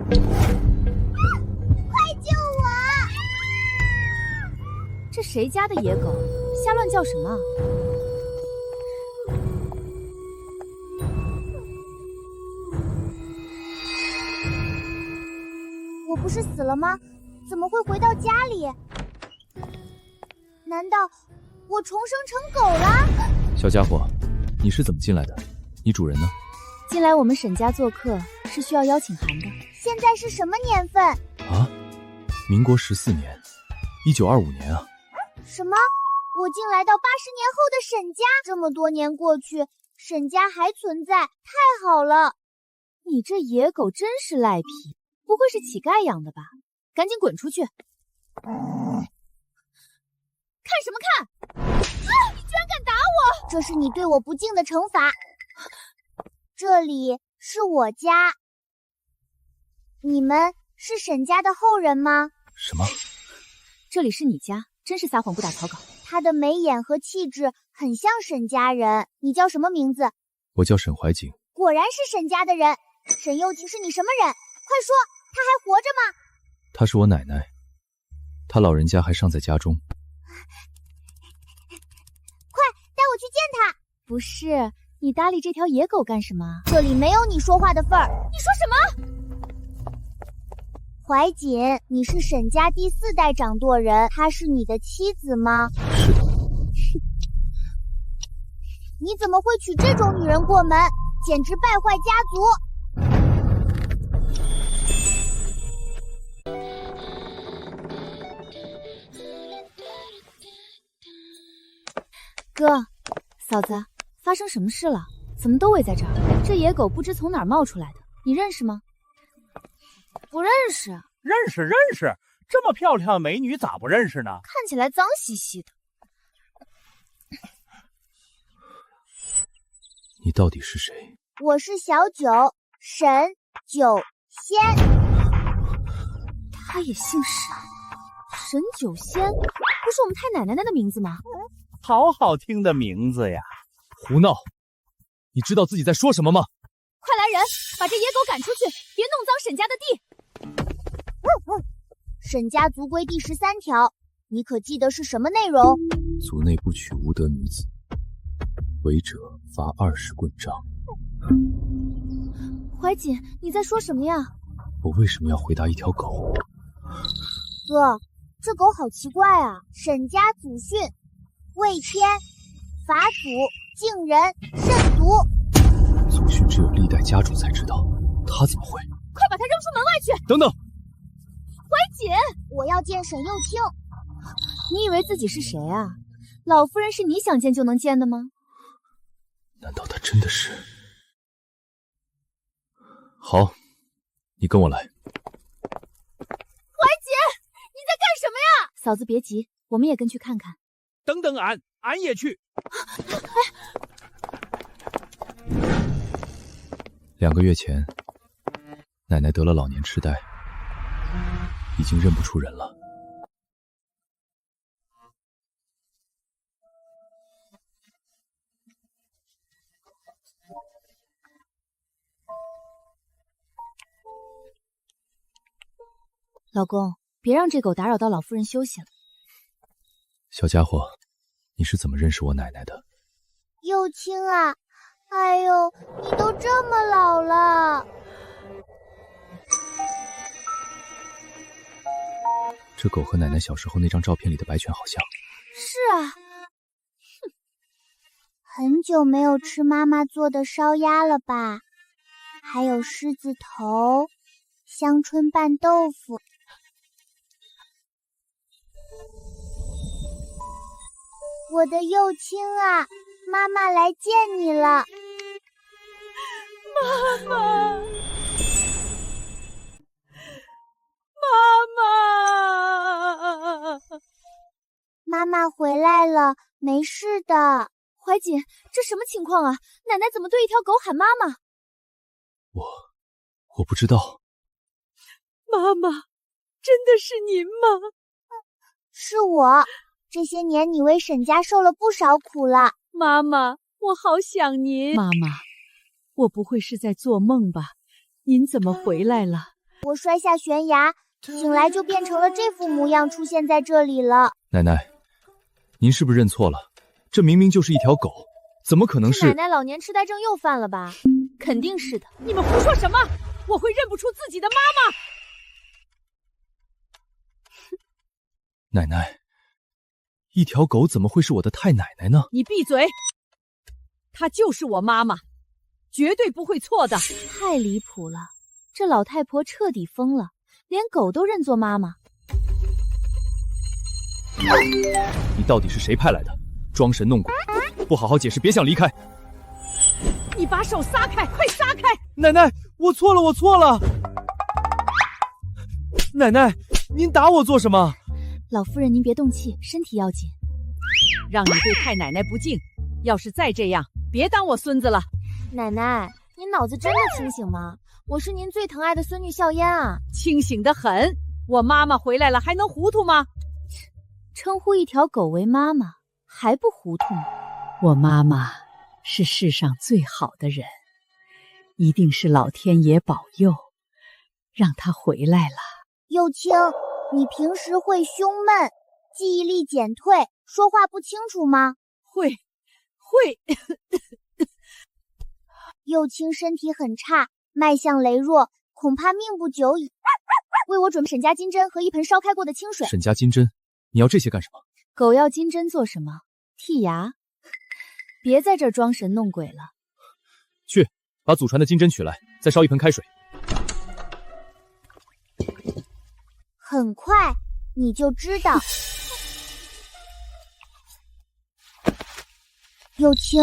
快救我！这谁家的野狗，瞎乱叫什么？我不是死了吗？怎么会回到家里？难道我重生成狗了？小家伙，你是怎么进来的？你主人呢？进来我们沈家做客是需要邀请函的。现在是什么年份？啊，民国14年，1925年啊。什么？我竟来到80年后的沈家，这么多年过去，沈家还存在，太好了！你这野狗真是赖皮，不会是乞丐养的吧？赶紧滚出去！看什么看？啊！你居然敢打我！这是你对我不敬的惩罚。这里是我家。你们是沈家的后人吗？什么？这里是你家，真是撒谎不打草稿。他的眉眼和气质很像沈家人。你叫什么名字？我叫沈怀瑾。果然是沈家的人。沈幼瑾是你什么人？快说，他还活着吗？她是我奶奶，她老人家还尚在家中。快带我去见他！不是，你搭理这条野狗干什么？这里没有你说话的份儿。你说什么？怀瑾，你是沈家第4代掌舵人，她是你的妻子吗？是的。你怎么会娶这种女人过门？简直败坏家族！哥，嫂子，发生什么事了？怎么都围在这儿？这野狗不知从哪儿冒出来的，你认识吗？不认识。认识，这么漂亮的美女咋不认识呢？看起来脏兮兮的。你到底是谁？我是小九，沈九仙。他也姓沈，沈九仙，不是我们太奶奶的名字吗？好好听的名字呀！胡闹！你知道自己在说什么吗？快来人，把这野狗赶出去，别弄脏沈家的地。沈家族规第13条，你可记得是什么内容？族内不娶无德女子，违者罚20棍杖。怀瑾，你在说什么呀？我为什么要回答一条狗？哥，这狗好奇怪啊！沈家祖训：畏天，罚祖，敬人，慎独。祖训只有历代家主才知道，他怎么会？快把他扔出门外去！等等，怀瑾，我要见沈幼卿。你以为自己是谁啊？老夫人是你想见就能见的吗？难道他真的是？好，你跟我来。怀瑾，你在干什么呀？嫂子别急，我们也跟去看看。等等俺也去。2个月前，奶奶得了老年痴呆，已经认不出人了。老公，别让这狗打扰到老夫人休息了。小家伙，你是怎么认识我奶奶的？幼卿啊，哎呦，你都这么老了。这狗和奶奶小时候那张照片里的白犬好像。是啊。哼，很久没有吃妈妈做的烧鸭了吧？还有狮子头、香椿拌豆腐。我的幼卿啊，妈妈来见你了。妈妈，妈妈回来了，没事的。怀瑾，这什么情况啊？奶奶怎么对一条狗喊妈妈？我不知道。妈妈，真的是您吗？是我。这些年你为沈家受了不少苦了。妈妈，我好想您。妈妈，我不会是在做梦吧？您怎么回来了？我摔下悬崖，醒来就变成了这副模样，出现在这里了。奶奶，您是不是认错了？这明明就是一条狗，怎么可能是……奶奶老年痴呆症又犯了吧？肯定是的。你们胡说什么？我会认不出自己的妈妈？奶奶，一条狗怎么会是我的太奶奶呢？你闭嘴！她就是我妈妈，绝对不会错的。太离谱了，这老太婆彻底疯了，连狗都认作妈妈。你到底是谁派来的？装神弄鬼，不好好解释，别想离开！你把手撒开，快撒开！奶奶，我错了，我错了。奶奶，您打我做什么？老夫人，您别动气，身体要紧。让你对太奶奶不敬，要是再这样，别当我孙子了。奶奶，您脑子真的清醒吗？我是您最疼爱的孙女笑嫣啊。清醒得很，我妈妈回来了还能糊涂吗？称呼一条狗为妈妈，还不糊涂吗？我妈妈是世上最好的人，一定是老天爷保佑，让她回来了。幼卿，你平时会胸闷、记忆力减退、说话不清楚吗？会。幼卿身体很差，脉象羸弱，恐怕命不久矣。为我准备沈家金针和一盆烧开过的清水。沈家金针，你要这些干什么？狗要金针做什么？剔牙？别在这儿装神弄鬼了。去，把祖传的金针取来，再烧一盆开水。很快你就知道。幼卿，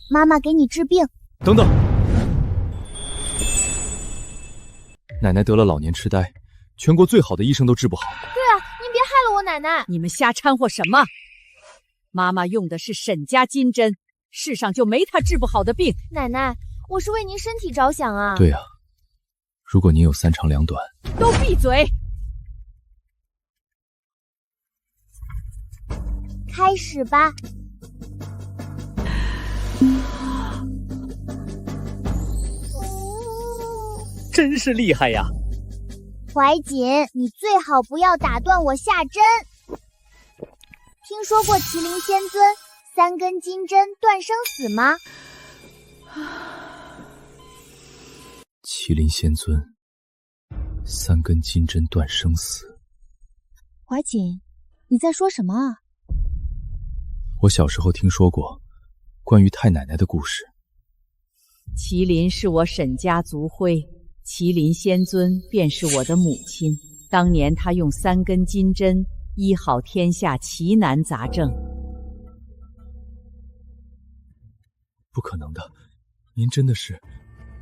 妈妈给你治病。等等，奶奶得了老年痴呆，全国最好的医生都治不好。对啊，您别害了我奶奶！你们瞎掺和什么？妈妈用的是沈家金针，世上就没她治不好的病。奶奶，我是为您身体着想啊。对啊，如果您有三长两短，都闭嘴！开始吧。真是厉害呀！怀瑾，你最好不要打断我下针。听说过麒麟仙尊三根金针断生死吗？麒麟仙尊三根金针断生死。怀瑾，你在说什么啊？我小时候听说过关于太奶奶的故事。麒麟是我沈家族徽，麒麟仙尊便是我的母亲。当年她用三根金针医好天下奇难杂症。不可能的，您真的是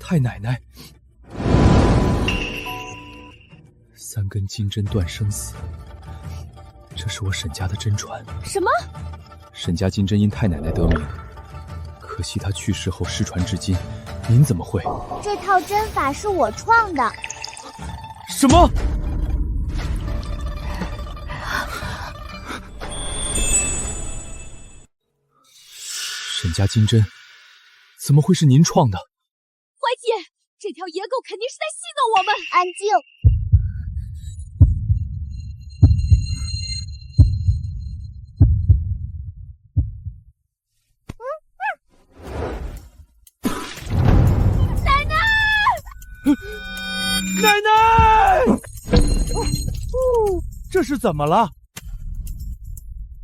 太奶奶。三根金针断生死，这是我沈家的真传。什么？沈家金针因太奶奶得名，可惜她去世后失传至今，您怎么会？这套针法是我创的。什么？沈家金针怎么会是您创的？怀瑾，这条野狗肯定是在戏弄我们。安静。奶奶！这是怎么了？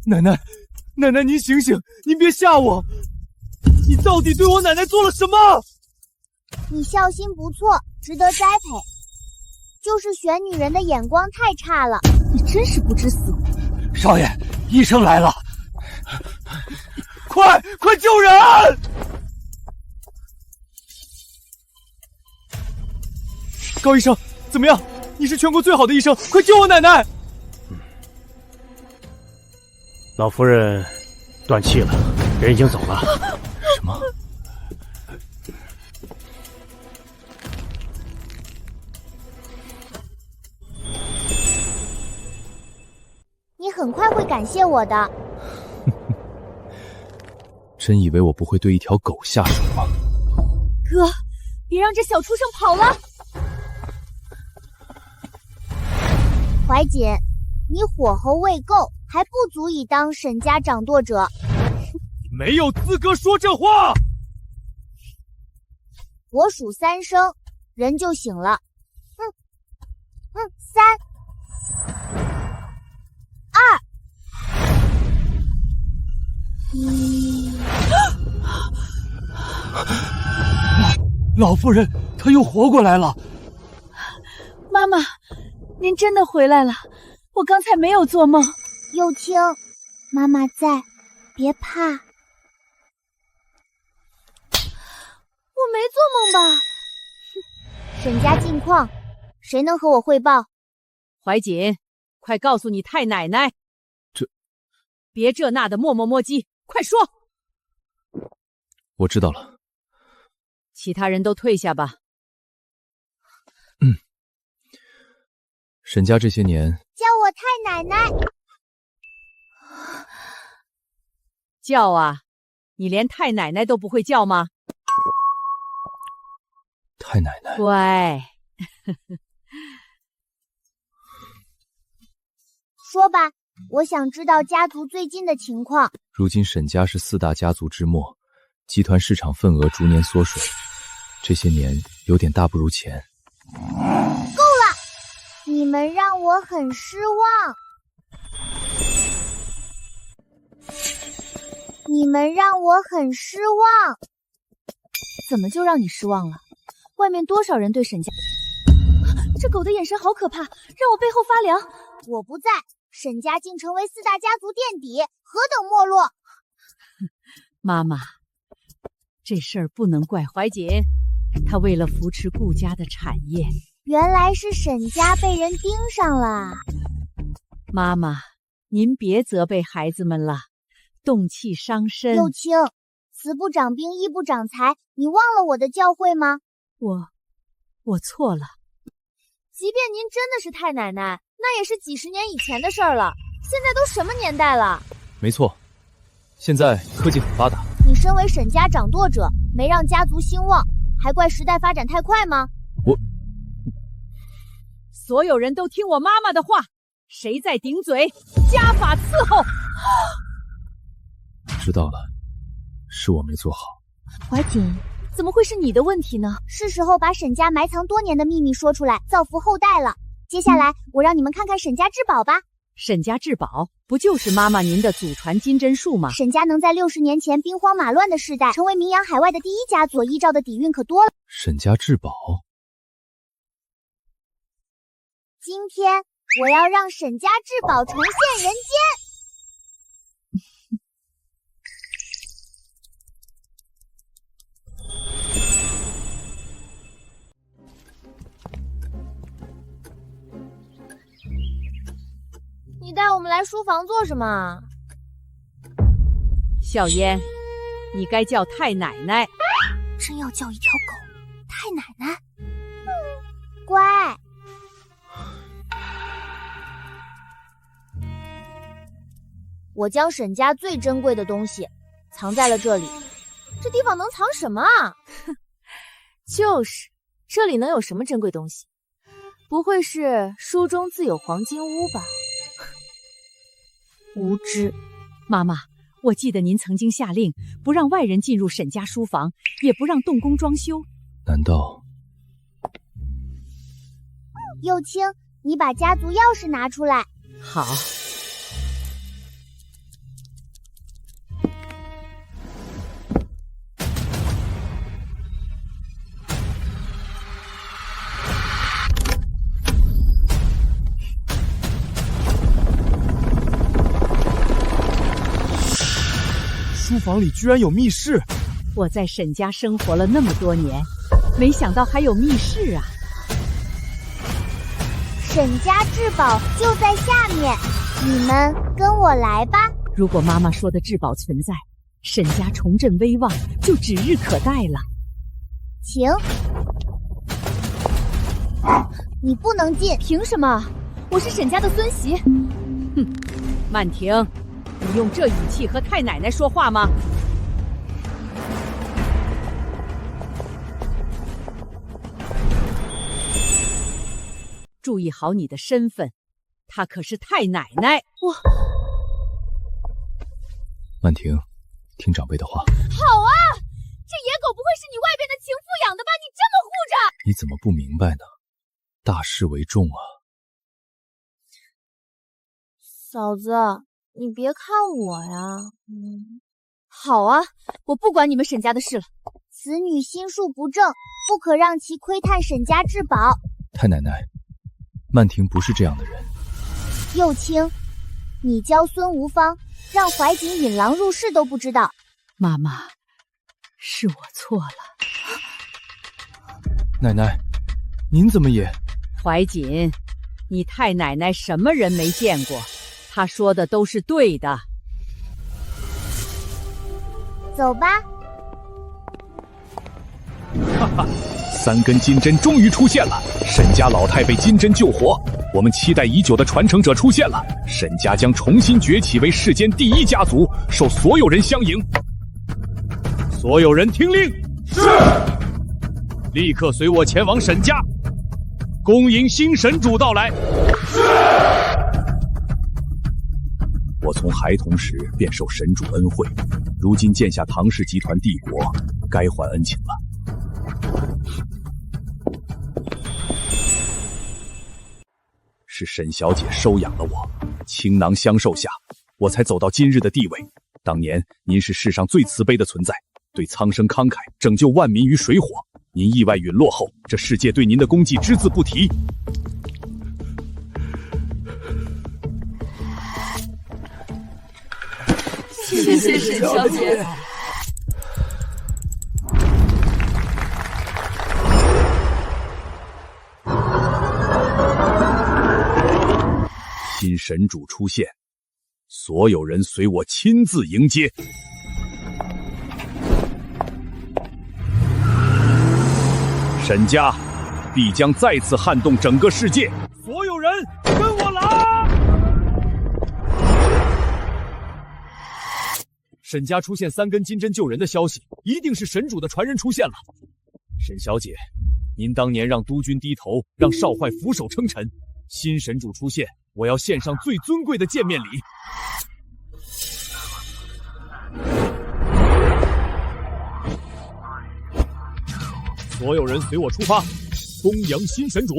奶奶，奶奶，您醒醒，您别吓我！你到底对我奶奶做了什么？你孝心不错，值得栽培，就是选女人的眼光太差了。你真是不知死活！少爷，医生来了，快救人！高医生，怎么样？你是全国最好的医生，快救我奶奶！老夫人断气了，人已经走了。什么？你很快会感谢我的。真以为我不会对一条狗下手吗？哥，别让这小畜生跑了！怀瑾，你火候未够，还不足以当沈家掌舵者。没有资格说这话。我数3声，人就醒了。3、2、1。老夫人，她又活过来了。妈妈，您真的回来了，我刚才没有做梦。幼卿，妈妈在，别怕。我没做梦吧？沈家近况，谁能和我汇报？怀瑾，快告诉你太奶奶。别这那的磨磨摸唧，快说。我知道了。其他人都退下吧。沈家这些年叫我太奶奶。叫啊，你连太奶奶都不会叫吗？太奶奶，乖。说吧，我想知道家族最近的情况。如今沈家是4大家族之末，集团市场份额逐年缩水，这些年有点大不如前。够了，你们让我很失望。你们让我很失望。怎么就让你失望了？外面多少人对沈家……这狗的眼神好可怕，让我背后发凉。我不在，沈家竟成为4大家族垫底，何等没落！妈妈，这事儿不能怪怀瑾，他为了扶持顾家的产业。原来是沈家被人盯上了。妈妈，您别责备孩子们了，动气伤身。幼卿，慈不长兵，义不长财，你忘了我的教诲吗？我错了。即便您真的是太奶奶，那也是几10年以前的事儿了。现在都什么年代了？没错，现在科技很发达。你身为沈家掌舵者，没让家族兴旺，还怪时代发展太快吗？所有人都听我妈妈的话，谁再顶嘴，家法伺候。知道了，是我没做好。怀瑾，怎么会是你的问题呢？是时候把沈家埋藏多年的秘密说出来，造福后代了。接下来，我让你们看看沈家至宝吧。沈家至宝不就是妈妈您的祖传金针术吗？沈家能在60年前兵荒马乱的世代成为名扬海外的第一家，所依照的底蕴可多了。沈家至宝，今天我要让沈家至宝重现人间。你带我们来书房做什么？小烟，你该叫太奶奶。真要叫一条狗太奶奶？乖。我将沈家最珍贵的东西藏在了这里。这地方能藏什么啊？就是，这里能有什么珍贵东西？不会是书中自有黄金屋吧？无知。妈妈，我记得您曾经下令不让外人进入沈家书房，也不让动工装修。难道……幼卿，你把家族钥匙拿出来。好。书房里居然有密室！我在沈家生活了那么多年，没想到还有密室啊！沈家至宝就在下面，你们跟我来吧。如果妈妈说的至宝存在，沈家重振威望就指日可待了。请。你不能进。凭什么？我是沈家的孙媳。哼，曼婷。你用这语气和太奶奶说话吗？注意好你的身份，她可是太奶奶。曼婷，听长辈的话。好啊，这野狗不会是你外边的情妇养的吧？你这么护着，你怎么不明白呢？大事为重啊！嫂子，你别看我呀。好啊，我不管你们沈家的事了。此女心术不正，不可让其窥探沈家至宝。太奶奶，曼婷不是这样的人。幼卿，你教孙无芳，让怀瑾引狼入室都不知道。妈妈，是我错了。奶奶，您怎么也……怀瑾，你太奶奶什么人没见过？她说的都是对的。走吧。哈哈，3根金针终于出现了，沈家老太被金针救活，我们期待已久的传承者出现了，沈家将重新崛起为世间第一家族，受所有人相迎。所有人听令，是！立刻随我前往沈家，恭迎新神主到来。是！我从孩童时便受神主恩惠，如今建下唐氏集团帝国，该还恩情了。是沈小姐收养了我，倾囊相授下，我才走到今日的地位。当年您是世上最慈悲的存在，对苍生慷慨，拯救万民于水火。您意外陨落后，这世界对您的功绩只字不提。谢谢沈小姐。新神主出现，所有人随我亲自迎接。沈家必将再次撼动整个世界，所有人跟我来！沈家出现3根金针救人的消息，一定是神主的传人出现了。沈小姐，您当年让督军低头，让少坏俯首称臣，新神主出现，我要献上最尊贵的见面礼。所有人随我出发，恭迎新神主。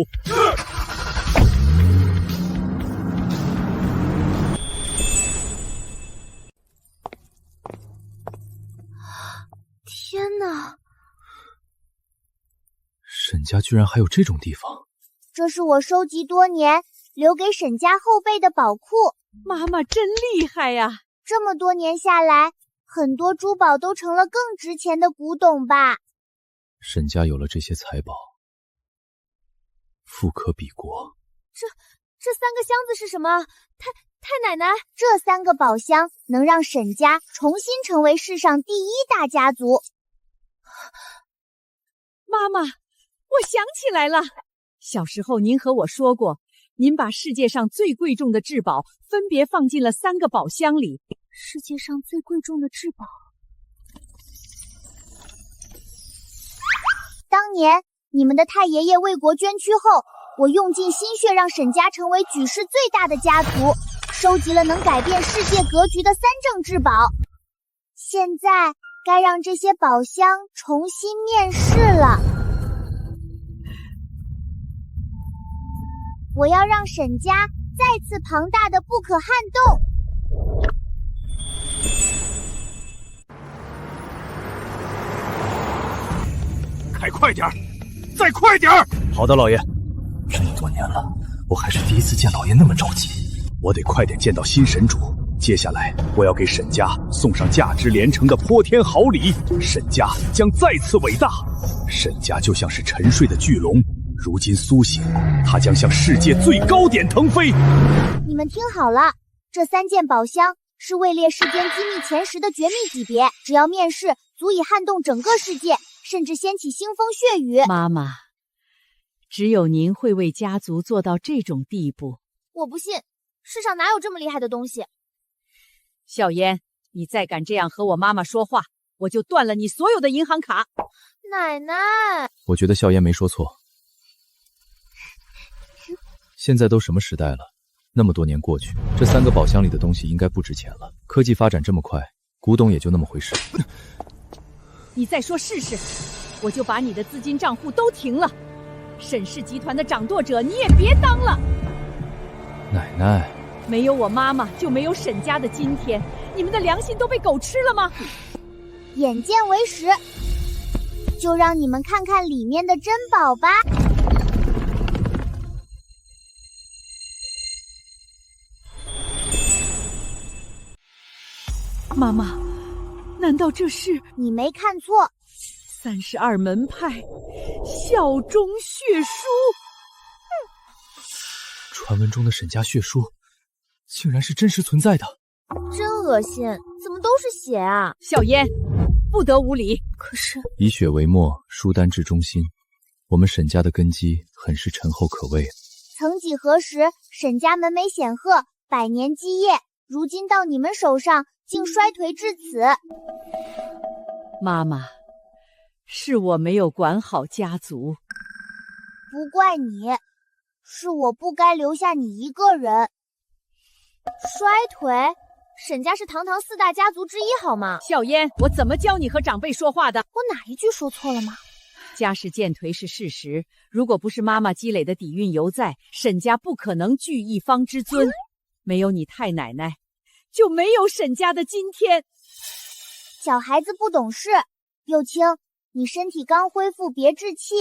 天哪！沈家居然还有这种地方。这是我收集多年留给沈家后辈的宝库。妈妈真厉害呀！这么多年下来，很多珠宝都成了更值钱的古董吧。沈家有了这些财宝，富可比国。这3个箱子是什么？太奶奶，这3个宝箱能让沈家重新成为世上第一大家族。妈妈，我想起来了，小时候您和我说过，您把世界上最贵重的至宝分别放进了3个宝箱里。世界上最贵重的至宝。当年你们的太爷爷为国捐躯后，我用尽心血让沈家成为举世最大的家族，收集了能改变世界格局的3正至宝。现在该让这些宝箱重新面世了。我要让沈家再次庞大的不可撼动。开快点儿，再快点儿！好的，老爷。这么多年了，我还是第一次见老爷那么着急。我得快点见到新神主。接下来，我要给沈家送上价值连城的泼天好礼，沈家将再次伟大。沈家就像是沉睡的巨龙，如今苏醒，它将向世界最高点腾飞。你们听好了，这3件宝箱是位列世间机密前10的绝密级别，只要面世，足以撼动整个世界，甚至掀起腥风血雨。妈妈，只有您会为家族做到这种地步。我不信，世上哪有这么厉害的东西？小妍，你再敢这样和我妈妈说话，我就断了你所有的银行卡。奶奶，我觉得笑颜没说错。现在都什么时代了，那么多年过去，这3个宝箱里的东西应该不值钱了。科技发展这么快，古董也就那么回事。你再说试试，我就把你的资金账户都停了。沈氏集团的掌舵者你也别当了。奶奶，没有我妈妈，就没有沈家的今天。你们的良心都被狗吃了吗？眼见为实，就让你们看看里面的珍宝吧。妈妈，难道这是？你没看错，32门派效忠血书。传闻中的沈家血书，竟然是真实存在的。真恶心，怎么都是血啊！小烟，不得无礼。可是以血为墨，书丹至忠心，我们沈家的根基很是沉厚可畏。曾几何时，沈家门楣显赫，百年基业，如今到你们手上，竟衰颓至此。妈妈，是我没有管好家族。不怪你，是我不该留下你一个人。衰颓？沈家是堂堂4大家族之一，好吗？小烟，我怎么教你和长辈说话的？我哪一句说错了吗？家世渐颓是事实，如果不是妈妈积累的底蕴犹在，沈家不可能据一方之尊。没有你太奶奶，就没有沈家的今天。小孩子不懂事，幼青，你身体刚恢复，别置气。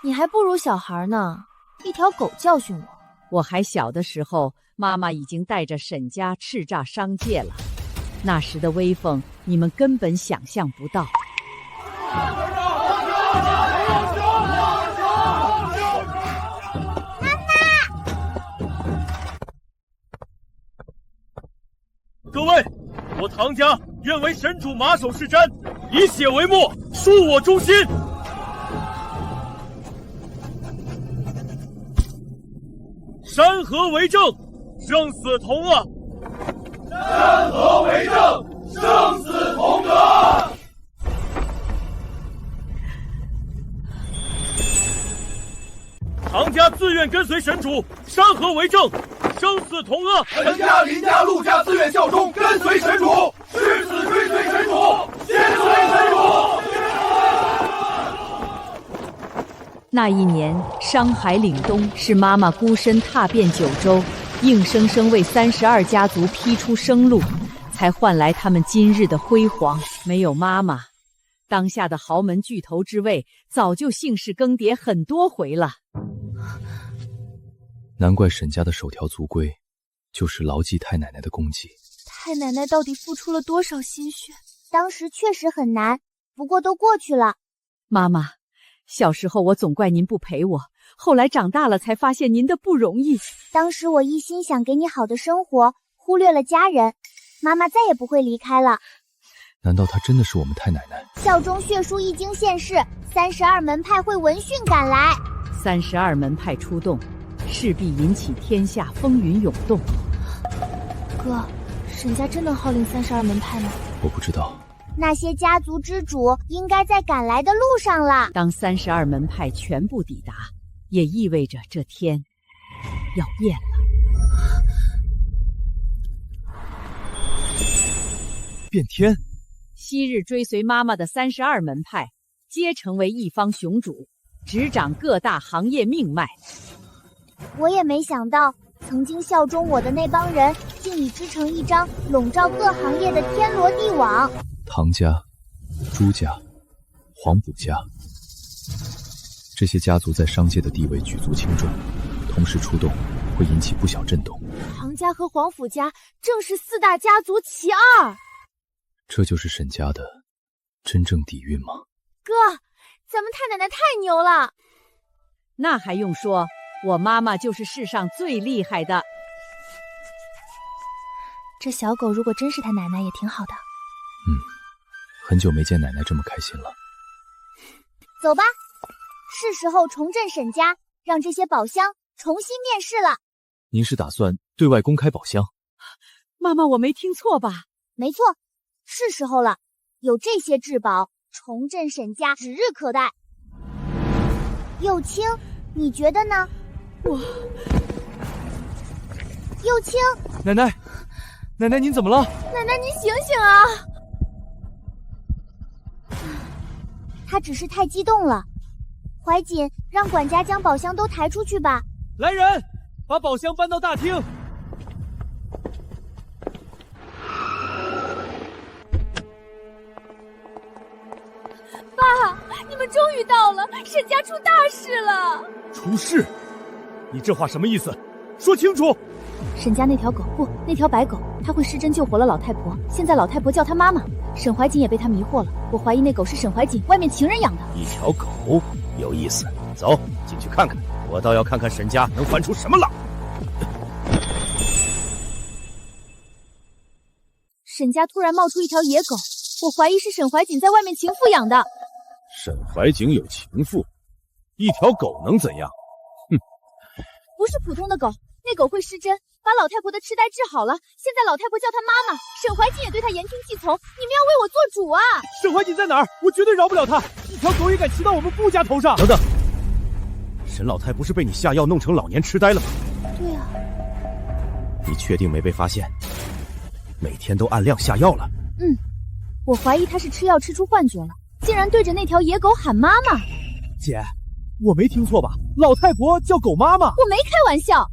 你还不如小孩呢，一条狗教训我。我还小的时候，妈妈已经带着沈家叱咤商界了，那时的威风，你们根本想象不到。各位，我唐家愿为神主马首是瞻，以血为墨，书我忠心。山河为证，生死同啊！山河为证，生死同德。唐家自愿跟随神主，山河为证，生死同啊！陈家、林家、陆家自愿效忠，跟随神主，誓死追随神主，先随神主。那一年，商海岭东是妈妈孤身踏遍九州，硬生生为32家族劈出生路，才换来他们今日的辉煌。没有妈妈，当下的豪门巨头之位早就姓氏更迭很多回了。难怪沈家的首条族规就是牢记太奶奶的功绩。太奶奶到底付出了多少心血？当时确实很难，不过都过去了。妈妈，小时候我总怪您不陪我，后来长大了才发现您的不容易。当时我一心想给你好的生活，忽略了家人，妈妈再也不会离开了。难道她真的是我们太奶奶？效忠血书一经现世，32门派会闻讯赶来。32门派出动，势必引起天下风云涌动。哥，沈家真能号令32门派吗？我不知道。那些家族之主应该在赶来的路上了。当32门派全部抵达，也意味着这天要变了。变天？昔日追随妈妈的32门派，皆成为一方雄主，执掌各大行业命脉。我也没想到，曾经效忠我的那帮人，竟已织成一张笼罩各行业的天罗地网。唐家、朱家、黄埔家，这些家族在商界的地位举足轻重，同时出动会引起不小震动。唐家和黄甫家正是4大家族其二。这就是沈家的真正底蕴吗？哥，咱们太奶奶太牛了。那还用说，我妈妈就是世上最厉害的。这小狗如果真是他奶奶也挺好的。很久没见奶奶这么开心了。走吧，是时候重振沈家，让这些宝箱重新面世了。您是打算对外公开宝箱？妈妈，我没听错吧？没错，是时候了。有这些至宝，重振沈家指日可待。幼青，你觉得呢？幼青，奶奶，奶奶您怎么了？奶奶，您醒醒啊！他只是太激动了。怀瑾，让管家将宝箱都抬出去吧。来人，把宝箱搬到大厅。爸，你们终于到了，沈家出大事了！出事？你这话什么意思？说清楚！沈家那条狗，不，那条白狗，它会施针救活了老太婆。现在老太婆叫她妈妈，沈怀瑾也被她迷惑了。我怀疑那狗是沈怀瑾外面情人养的。一条狗，有意思。走，进去看看。我倒要看看沈家能翻出什么浪。沈家突然冒出一条野狗，我怀疑是沈怀瑾在外面情妇养的。沈怀瑾有情妇，一条狗能怎样？哼，不是普通的狗，那狗会施针，把老太婆的痴呆治好了。现在老太婆叫她妈妈，沈怀瑾也对她言听计从。你们要为我做主啊！沈怀瑾在哪儿？我绝对饶不了他！一条狗也敢骑到我们顾家头上！等等，沈老太不是被你下药弄成老年痴呆了吗？对啊。你确定没被发现？每天都按量下药了。我怀疑她是吃药吃出幻觉了，竟然对着那条野狗喊妈妈。姐，我没听错吧？老太婆叫狗妈妈？我没开玩笑。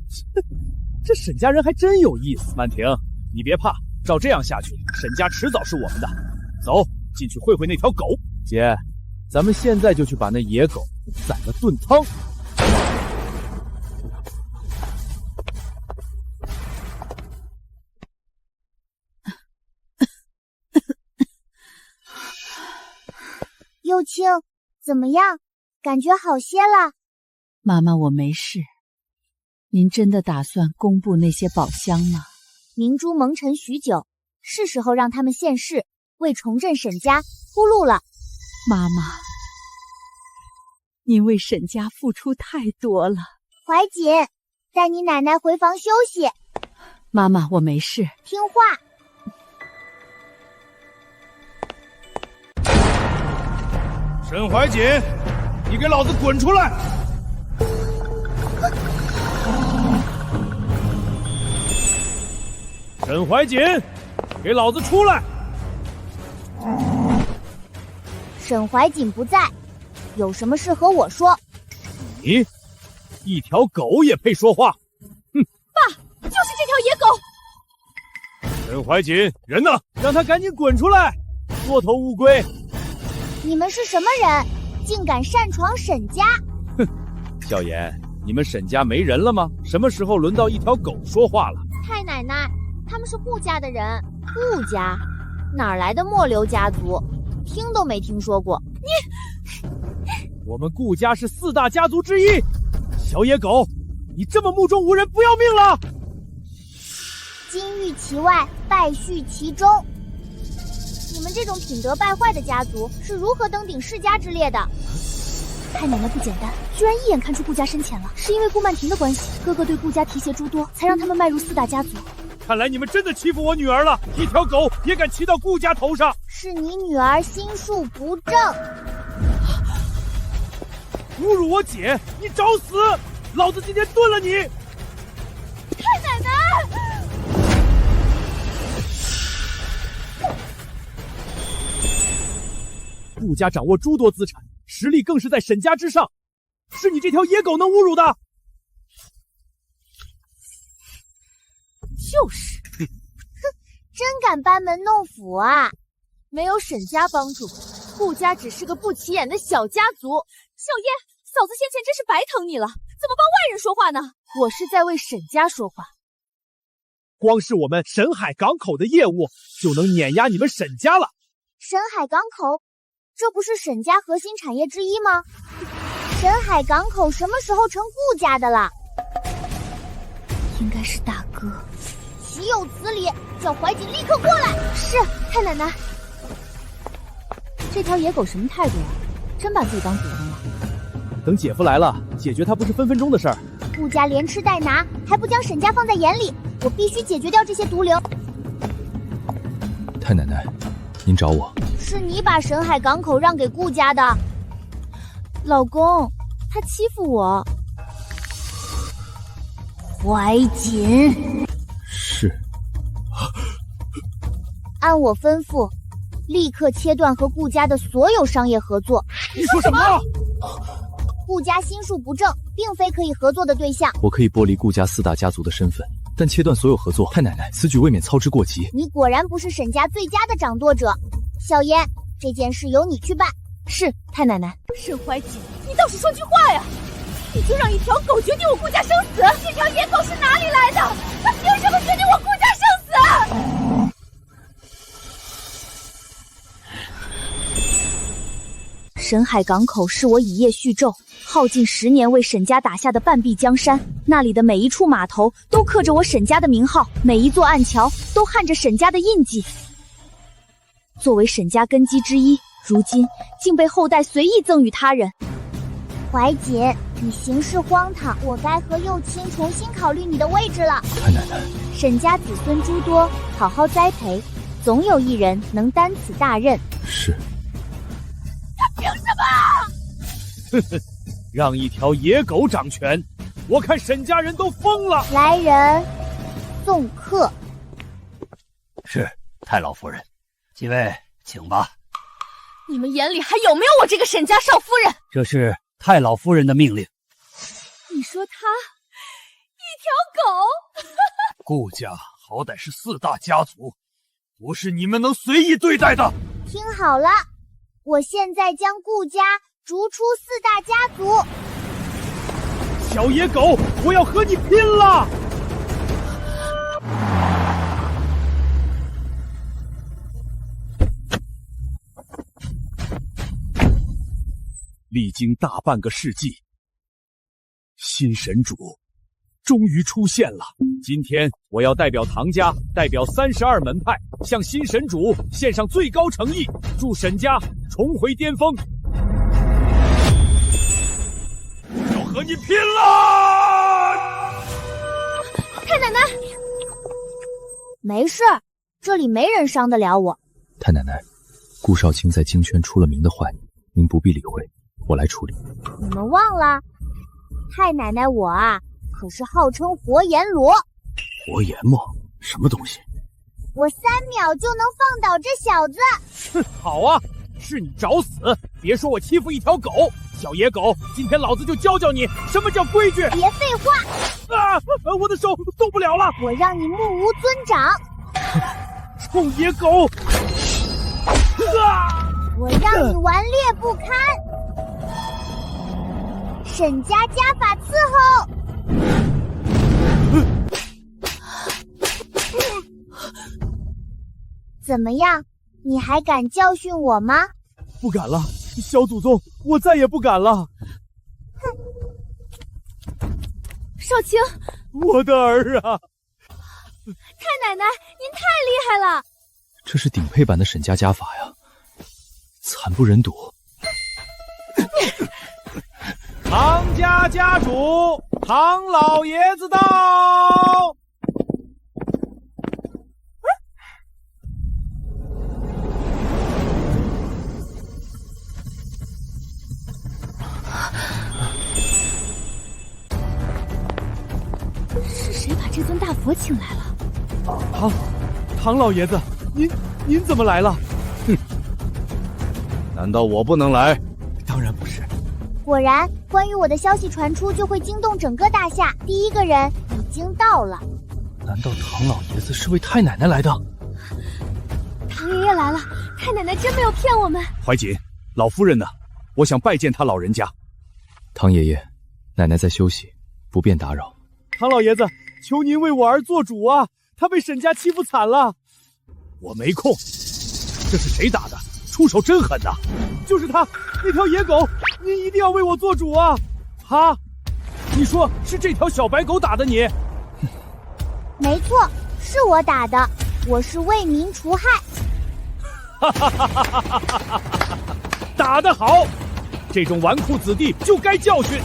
这沈家人还真有意思。曼婷，你别怕，照这样下去，沈家迟早是我们的。走，进去会会那条狗。姐，咱们现在就去把那野狗宰了炖汤。幼青，怎么样？感觉好些了？妈妈，我没事。您真的打算公布那些宝箱吗？明珠蒙尘许久，是时候让他们现世，为重振沈家铺路了。妈妈，您为沈家付出太多了。怀瑾，带你奶奶回房休息。妈妈，我没事。听话。沈怀瑾，你给老子滚出来！沈怀瑾，给老子出来！沈怀瑾不在，有什么事和我说。你，一条狗也配说话？哼！爸，就是这条野狗。沈怀瑾，人呢？让他赶紧滚出来！缩头乌龟！你们是什么人，竟敢擅闯沈家？哼，笑言，你们沈家没人了吗？什么时候轮到一条狗说话了？太奶奶，他们是顾家的人。顾家？哪来的末流家族？听都没听说过。我们顾家是4大家族之一。小野狗，你这么目中无人，不要命了？金玉其外，败絮其中。你们这种品德败坏的家族是如何登顶世家之列的？太奶奶不简单，居然一眼看出顾家深浅了，是因为顾曼婷的关系，哥哥对顾家提携诸多，才让他们迈入4大家族。看来你们真的欺负我女儿了，一条狗也敢骑到顾家头上。是你女儿心术不正，侮辱我姐，你找死！老子今天炖了你！太奶奶！顾家掌握诸多资产，实力更是在沈家之上，是你这条野狗能侮辱的？就是，真敢班门弄斧啊！没有沈家帮助，顾家只是个不起眼的小家族。小叶，嫂子先前真是白疼你了，怎么帮外人说话呢？我是在为沈家说话。光是我们沈海港口的业务就能碾压你们沈家了。沈海港口，这不是沈家核心产业之一吗？沈海港口什么时候成顾家的了？应该是大哥。岂有此理！叫怀瑾立刻过来。是，太奶奶。这条野狗什么态度呀？真把自己当主人了。等姐夫来了，解决他不是分分钟的事儿。顾家连吃带拿，还不将沈家放在眼里，我必须解决掉这些毒瘤。太奶奶，您找我？是你把沈海港口让给顾家的。老公，他欺负我。怀瑾，是。按我吩咐，立刻切断和顾家的所有商业合作。你说什么？顾家心术不正，并非可以合作的对象。我可以剥离顾家4大家族的身份，但切断所有合作，太奶奶，此举未免操之过急。你果然不是沈家最佳的掌舵者，小妍，这件事由你去办。是，太奶奶。沈怀瑾，你倒是说句话呀！你就让一条狗决定我顾家生死？这条野狗是哪里来的？它凭什么决定我顾家生死？沈海港口是我以业续纣，耗尽10年为沈家打下的半壁江山，那里的每一处码头都刻着我沈家的名号，每一座暗桥都焊着沈家的印记。作为沈家根基之一，如今竟被后代随意赠与他人。怀瑾，你行事荒唐，我该和幼卿重新考虑你的位置了。太奶奶，沈家子孙诸多，好好栽培，总有一人能担此大任。是。凭什么？哼哼，让一条野狗掌权，我看沈家人都疯了。来人，送客。是，太老夫人，几位请吧。你们眼里还有没有我这个沈家少夫人？这是太老夫人的命令。你说他一条狗？顾家好歹是4大家族，不是你们能随意对待的。听好了，我现在将顾家逐出4大家族。小野狗，我要和你拼了！历经大半个世纪，新神主终于出现了。今天我要代表唐家，代表32门派，向新神主献上最高诚意，祝沈家重回巅峰。要和你拼了！太奶奶，没事，这里没人伤得了我。太奶奶，顾少卿在京圈出了名的坏，您不必理会，我来处理。你们忘了，太奶奶我啊，可是号称活阎罗。活阎吗？什么东西？我3秒就能放倒这小子。哼，好啊，是你找死！别说我欺负一条狗，小野狗，今天老子就教教你什么叫规矩。别废话！啊，我的手动不了了。我让你目无尊长。臭野狗！啊！我让你顽劣不堪。沈家家法伺候。怎么样？你还敢教训我吗？不敢了，小祖宗，我再也不敢了。少卿，我的儿啊！太奶奶，您太厉害了！这是顶配版的沈家家法呀，惨不忍睹。唐家家主唐老爷子到。是谁把这尊大佛请来了？唐老爷子，您怎么来了？哼，难道我不能来？当然不是。果然，关于我的消息传出，就会惊动整个大夏。第一个人已经到了。难道唐老爷子是为太奶奶来的？唐爷爷来了，太奶奶真没有骗我们。怀瑾，老夫人呢？我想拜见他老人家。唐爷爷，奶奶在休息，不便打扰。唐老爷子，求您为我儿做主啊！他被沈家欺负惨了。我没空。这是谁打的？出手真狠呐！就是他，那条野狗，您一定要为我做主啊！哈，你说是这条小白狗打的你？没错，是我打的，我是为民除害。打得好！这种纨绔子弟就该教训。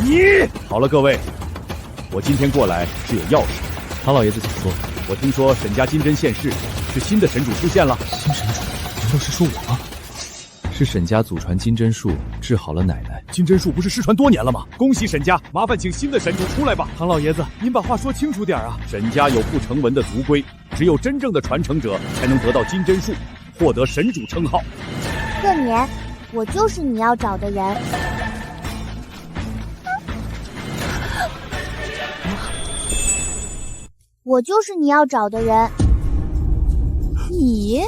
你好了，各位，我今天过来是有要事。唐老爷子，请说。我听说沈家金针现世，是新的神主出现了。新神主？难道是说我吗？是是沈家祖传金针术治好了奶奶。金针术不是失传多年了吗？恭喜沈家，麻烦请新的神主出来吧。唐老爷子，您把话说清楚点啊！沈家有不成文的族规，只有真正的传承者才能得到金针术，获得神主称号。贺年，我就是你要找的人。我就是你要找的人。你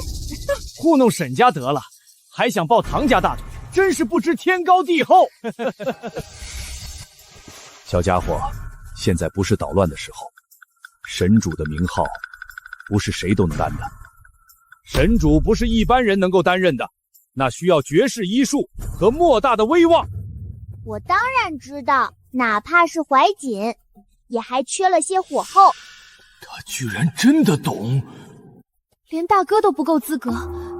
糊弄沈家得了，还想抱唐家大腿，真是不知天高地厚。小家伙，现在不是捣乱的时候。神主的名号不是谁都能担的，神主不是一般人能够担任的，那需要绝世医术和莫大的威望。我当然知道，哪怕是怀瑾，也还缺了些火候。他居然真的懂，连大哥都不够资格，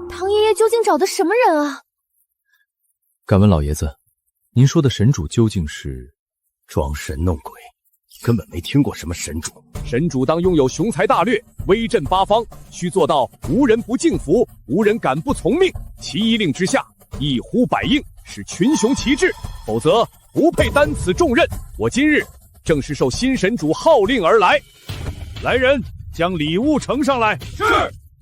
唐爷爷究竟找的什么人啊？敢问老爷子，您说的神主究竟是？装神弄鬼，根本没听过什么神主。神主当拥有雄才大略，威震八方，需做到无人不敬服，无人敢不从命。其一令之下，一呼百应，使群雄齐志，否则不配担此重任。我今日正是受新神主号令而来。来人，将礼物呈上来。是。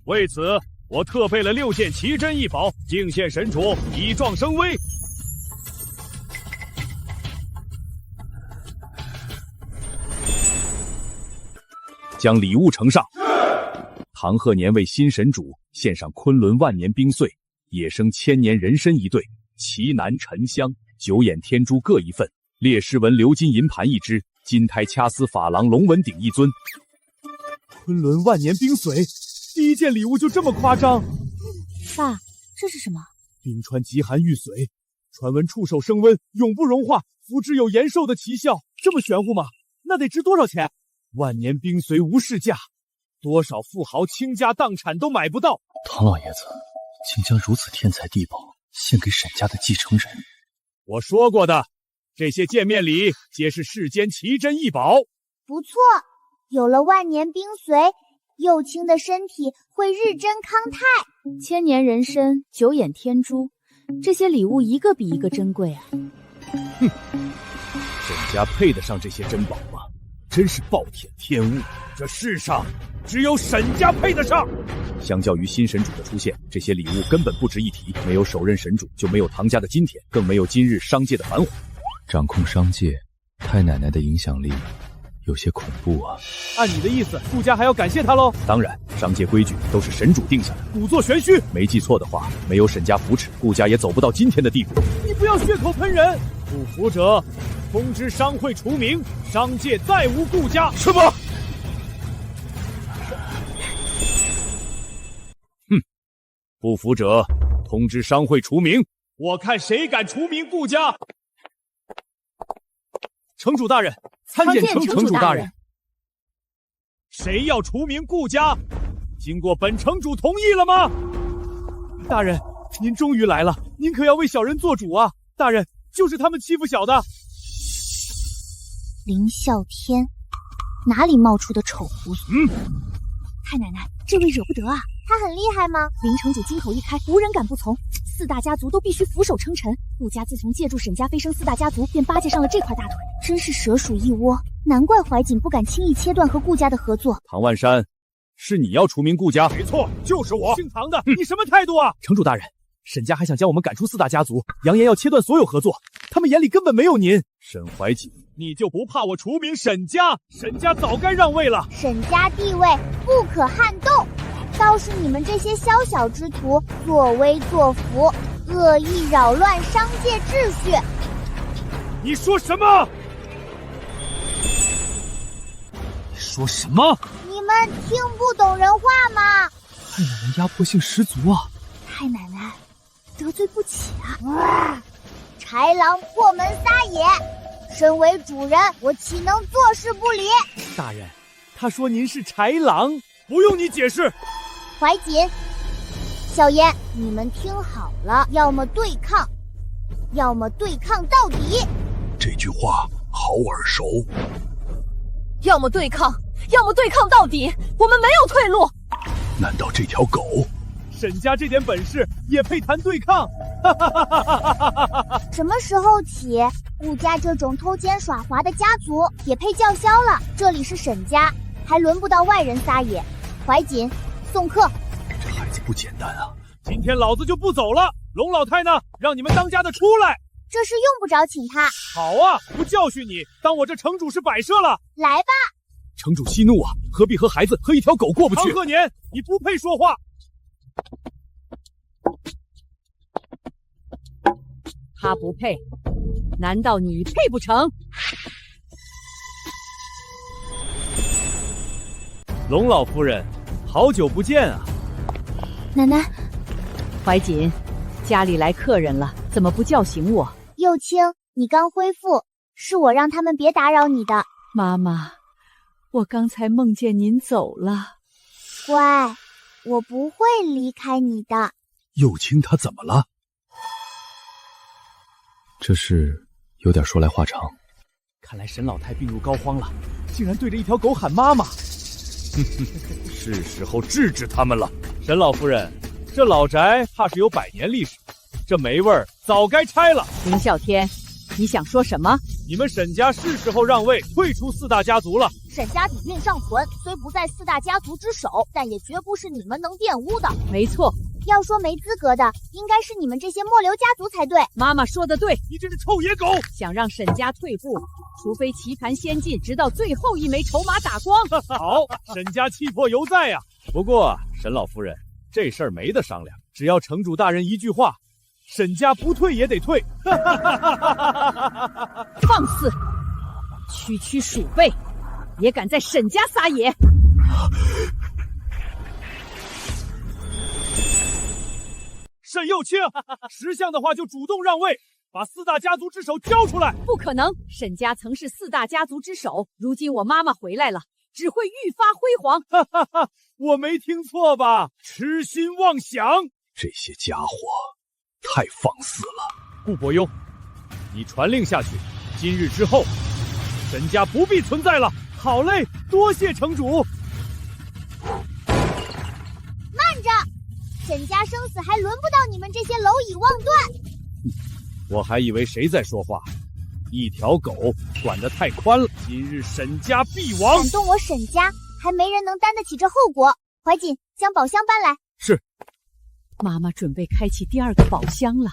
为此，我特备了6件奇珍异宝，敬献神主，以壮声威。将礼物呈上。唐鹤年为新神主献上昆仑万年冰穗、野生千年人参1对、奇楠沉香、九眼天珠各1份，烈士纹鎏金银盘1只，金胎掐丝珐琅龙纹鼎1尊。昆仑万年冰髓，第一件礼物就这么夸张？爸，这是什么？冰川极寒玉髓，传闻触手生温，永不融化，服之有延寿的奇效。这么玄乎吗？那得值多少钱？万年冰髓无市价，多少富豪倾家荡产都买不到。唐老爷子竟将如此天才地宝献给沈家的继承人。我说过的，这些见面礼皆是世间奇珍异宝。不错，有了万年冰髓，幼青的身体会日臻康泰。千年人参、九眼天珠，这些礼物一个比一个珍贵啊！哼，沈家配得上这些珍宝吗？真是暴殄天物，这世上只有沈家配得上。相较于新神主的出现，这些礼物根本不值一提。没有首任神主，就没有唐家的今天，更没有今日商界的繁华。掌控商界，太奶奶的影响力有些恐怖啊。按你的意思，顾家还要感谢他喽？当然，商界规矩都是神主定下的，故作玄虚。没记错的话，没有沈家扶持，顾家也走不到今天的地步。你不要血口喷人！不服者，通知商会除名，商界再无顾家。什么？哼！不服者，通知商会除名。我看谁敢除名顾家！城主大人，参见城主大人。谁要除名顾家？经过本城主同意了吗？大人，您终于来了，您可要为小人做主啊！大人，就是他们欺负小的。林啸天，哪里冒出的丑胡子？太奶奶，这位惹不得啊！他很厉害吗？林城主金口一开，无人敢不从。4大家族都必须俯首称臣。顾家自从借助沈家飞升4大家族，便巴结上了这块大腿，真是蛇鼠一窝。难怪怀瑾不敢轻易切断和顾家的合作。唐万山，是你要除名顾家？没错，就是我。姓唐的，你什么态度啊？城主大人，沈家还想将我们赶出4大家族，扬言要切断所有合作，他们眼里根本没有您。沈怀瑾，你就不怕我除名沈家？沈家早该让位了。沈家地位不可撼动，倒是你们这些宵小之徒作威作福，恶意扰乱商界秩序。你说什么？你说什么？你们听不懂人话吗？太奶奶压迫性十足啊！太奶奶得罪不起啊！豺狼破门撒野，身为主人，我岂能坐视不理？大人，他说您是豺狼，不用你解释。怀瑾、小妍，你们听好了，要么对抗，要么对抗到底。这句话好耳熟。要么对抗，要么对抗到底，我们没有退路。难道这条狗沈家这点本事也配谈对抗？哈哈哈哈哈哈！什么时候起，顾家这种偷奸耍滑的家族也配叫嚣了？这里是沈家，还轮不到外人撒野。怀瑾，送客。这孩子不简单啊！今天老子就不走了。龙老太呢？让你们当家的出来。这事用不着请他。好啊，不教训你，当我这城主是摆设了。来吧。城主息怒啊，何必和孩子和一条狗过不去？唐鹤年，你不配说话。他不配，难道你配不成？龙老夫人，好久不见啊！奶奶，怀瑾，家里来客人了，怎么不叫醒我？幼卿，你刚恢复，是我让他们别打扰你的。妈妈，我刚才梦见您走了。乖，我不会离开你的。幼卿他怎么了？这事有点说来话长。看来沈老太病入膏肓了，竟然对着一条狗喊妈妈。是时候治治他们了。沈老夫人，这老宅怕是有100年历史，这霉味儿早该拆了。凌啸天，你想说什么？你们沈家是时候让位，退出4大家族了。沈家底蕴尚存，虽不在4大家族之首，但也绝不是你们能玷污的。没错，要说没资格的，应该是你们这些末流家族才对。妈妈说的对，你这只臭野狗！想让沈家退步，除非棋盘先进，直到最后一枚筹码打光。好，沈家气魄犹在呀。不过沈老夫人，这事儿没得商量，只要城主大人一句话，沈家不退也得退。放肆！区区鼠辈，也敢在沈家撒野！沈幼卿，识相的话就主动让位，把4大家族之首交出来。不可能，沈家曾是4大家族之首，如今我妈妈回来了，只会愈发辉煌。哈哈哈，我没听错吧？痴心妄想！这些家伙太放肆了。顾伯庸，你传令下去，今日之后，沈家不必存在了。好嘞，多谢城主。慢着，沈家生死还轮不到你们这些蝼蚁妄断。我还以为谁在说话，一条狗管得太宽了。今日沈家必亡。敢动我沈家，还没人能担得起这后果。怀瑾，将宝箱搬来。是。妈妈准备开启第2个宝箱了。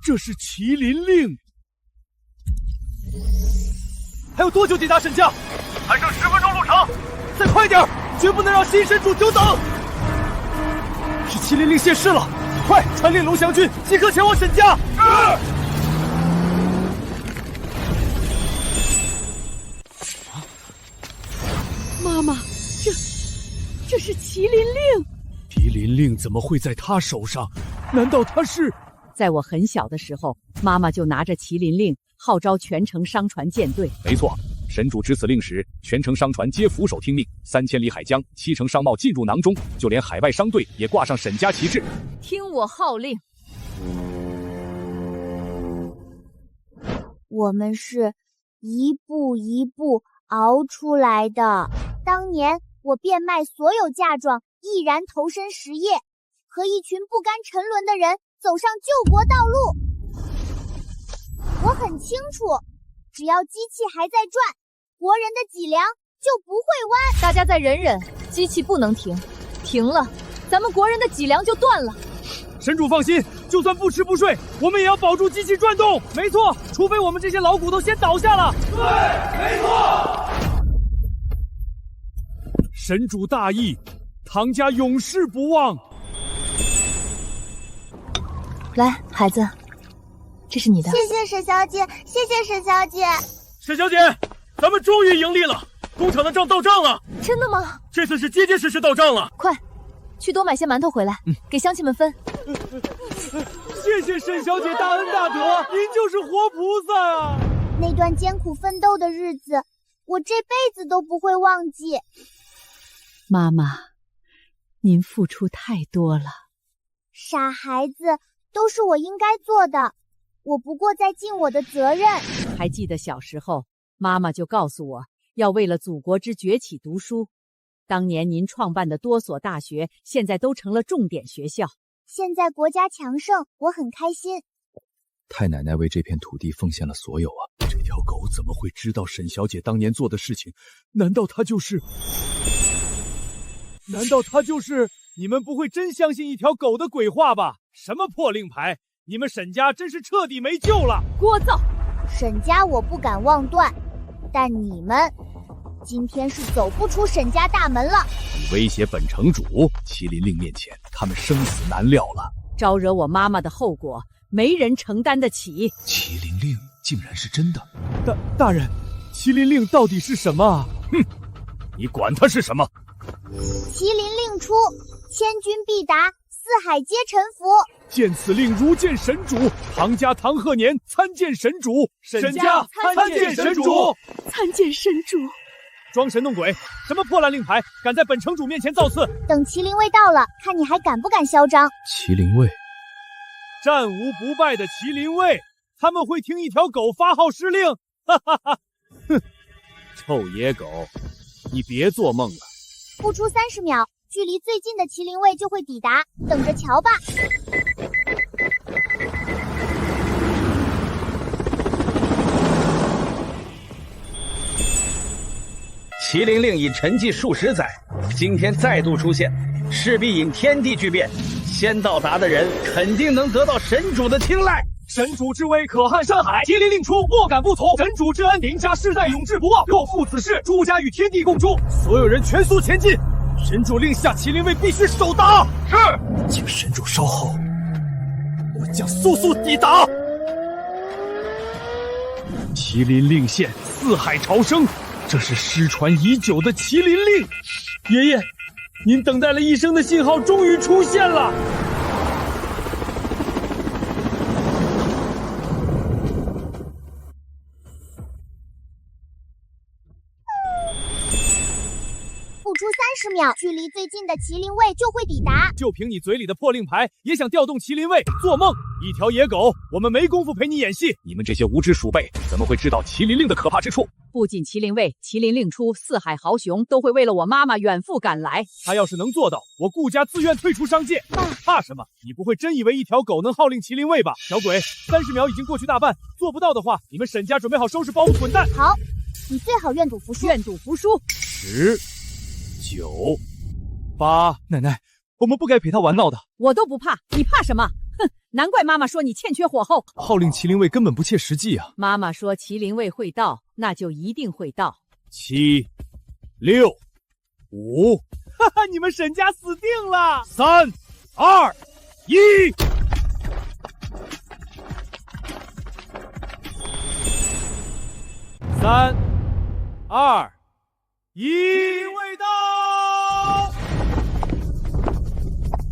这是麒麟令。还有多久抵达沈家？还剩10分钟路程，再快点，绝不能让新神主久等。是麒麟令现世了，快传令龙翔军即刻前往沈家。妈妈，这是麒麟令。麒麟令怎么会在他手上？难道他是？在我很小的时候，妈妈就拿着麒麟令号召全城商船舰队。没错，神主执此令时，全城商船皆俯首听命，3000里海疆，7成商贸进入囊中，就连海外商队也挂上沈家旗帜。听我号令。我们是一步一步熬出来的。当年我变卖所有嫁妆，毅然投身实业，和一群不甘沉沦的人走上救国道路。我很清楚，只要机器还在转，国人的脊梁就不会弯。大家再忍忍，机器不能停，停了，咱们国人的脊梁就断了。神主放心，就算不吃不睡，我们也要保住机器转动。没错，除非我们这些老骨头先倒下了。对，没错。神主大义，唐家永世不忘。来，孩子，这是你的。谢谢沈小姐，谢谢沈小姐。沈小姐，咱们终于盈利了，工厂的账到账了。真的吗？这次是结结实实到账了。快，去多买些馒头回来，给乡亲们分。谢谢沈小姐大恩大德，您就是活菩萨啊！那段艰苦奋斗的日子，我这辈子都不会忘记。妈妈，您付出太多了。傻孩子，都是我应该做的，我不过在尽我的责任。还记得小时候，妈妈就告诉我要为了祖国之崛起读书。当年您创办的多所大学，现在都成了重点学校。现在国家强盛，我很开心。太奶奶为这片土地奉献了所有啊！这条狗怎么会知道沈小姐当年做的事情？难道她就是……你们不会真相信一条狗的鬼话吧？什么破令牌！你们沈家真是彻底没救了！聒噪！沈家我不敢妄断，但你们今天是走不出沈家大门了。你威胁本城主，麒麟令面前，他们生死难料了。招惹我妈妈的后果，没人承担得起。麒麟令竟然是真的！大人，麒麟令到底是什么啊？哼，你管它是什么？麒麟令出，千军必达，四海皆臣服。见此令如见神主，唐家唐鹤年参见神主，沈家参见神主，参见神主。装神弄鬼，什么破烂令牌，敢在本城主面前造次！等麒麟卫到了，看你还敢不敢嚣张！麒麟卫，战无不败的麒麟卫，他们会听一条狗发号施令？哈哈哈！哼，臭野狗，你别做梦了！不出30秒，距离最近的麒麟卫就会抵达，等着瞧吧。麒麟令已沉寂数十载，今天再度出现，势必引天地巨变。先到达的人肯定能得到神主的青睐。神主之威可撼山海，麒麟令出，莫敢不从。神主之恩，林家世代永志不忘。若负此事，朱家与天地共诛。所有人全速前进！神主令下，麒麟卫必须手打。是，请神主稍后，我将速速抵达。麒麟令现，四海潮生，这是失传已久的麒麟令。爷爷，您等待了一生的信号终于出现了。30秒，距离最近的麒麟卫就会抵达。就凭你嘴里的破令牌，也想调动麒麟卫？做梦！一条野狗，我们没工夫陪你演戏。你们这些无知鼠辈，怎么会知道麒麟令的可怕之处？不仅麒麟卫，麒麟令出，四海豪雄都会为了我妈妈远赴赶来。他要是能做到，我顾家自愿退出商界。怕什么？你不会真以为一条狗能号令麒麟卫吧？小鬼，30秒已经过去大半，做不到的话，你们沈家准备好收拾包袱滚蛋。好，你最好愿赌服输。愿赌服输。10、9、8，奶奶，我们不该陪他玩闹的。我都不怕，你怕什么？哼，难怪妈妈说你欠缺火候。号令麒麟卫根本不切实际啊！妈妈说麒麟卫会到，那就一定会到。7、6、5，哈哈，你们沈家死定了！3、2、1。3、2、1，未到！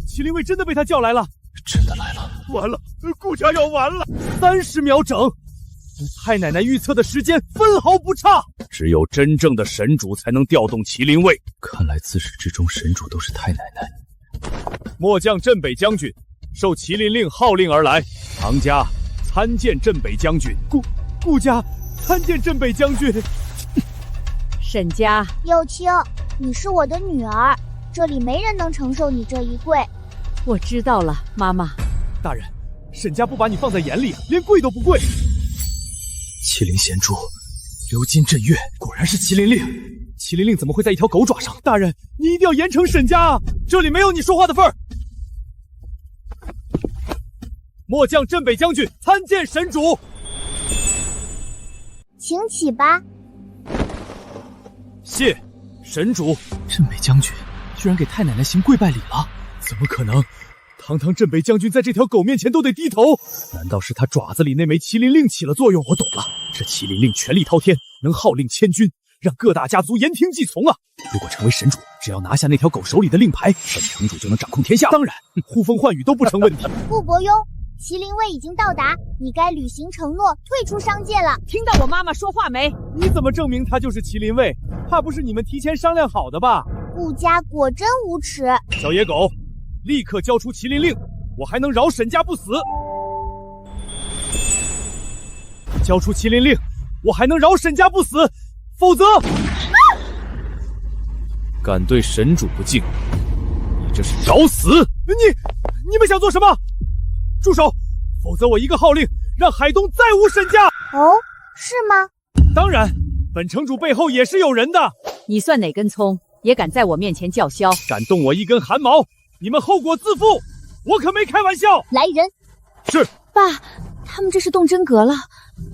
麒麟卫真的被他叫来了，真的来了！完了，顾家要完了！30秒整，太奶奶预测的时间分毫不差。只有真正的神主才能调动麒麟卫。看来自始至终神主都是太奶奶。末将镇北将军受麒麟令号令而来，唐家参见镇北将军。顾家参见镇北将军。沈家，有情，你是我的女儿，这里没人能承受你这一跪。我知道了，妈妈。大人，沈家不把你放在眼里，连跪都不跪。麒麟贤珠，流金震月，果然是麒麟令。麒麟令怎么会在一条狗爪上？大人，你一定要严惩沈家啊！这里没有你说话的份儿。末将镇北将军参见神主。请起吧。谢神主。镇北将军居然给太奶奶行跪拜礼了？怎么可能？堂堂镇北将军在这条狗面前都得低头，难道是他爪子里那枚麒麟令起了作用？我懂了，这麒麟令权力滔天，能号令千军，让各大家族言听计从啊！如果成为神主，只要拿下那条狗手里的令牌，本城主就能掌控天下。当然，呼风唤雨都不成问题。顾伯庸，麒麟卫已经到达，你该履行承诺，退出商界了。听到我妈妈说话没？你怎么证明他就是麒麟卫？怕不是你们提前商量好的吧？顾家果真无耻！小野狗，立刻交出麒麟令，我还能饶沈家不死。交出麒麟令，我还能饶沈家不死，否则……敢对神主不敬，你这是找死！你们想做什么？住手！否则我一个号令，让海东再无沈家。哦，是吗？当然，本城主背后也是有人的。你算哪根葱，也敢在我面前叫嚣？敢动我一根汗毛，你们后果自负！我可没开玩笑。来人！是。爸，他们这是动真格了。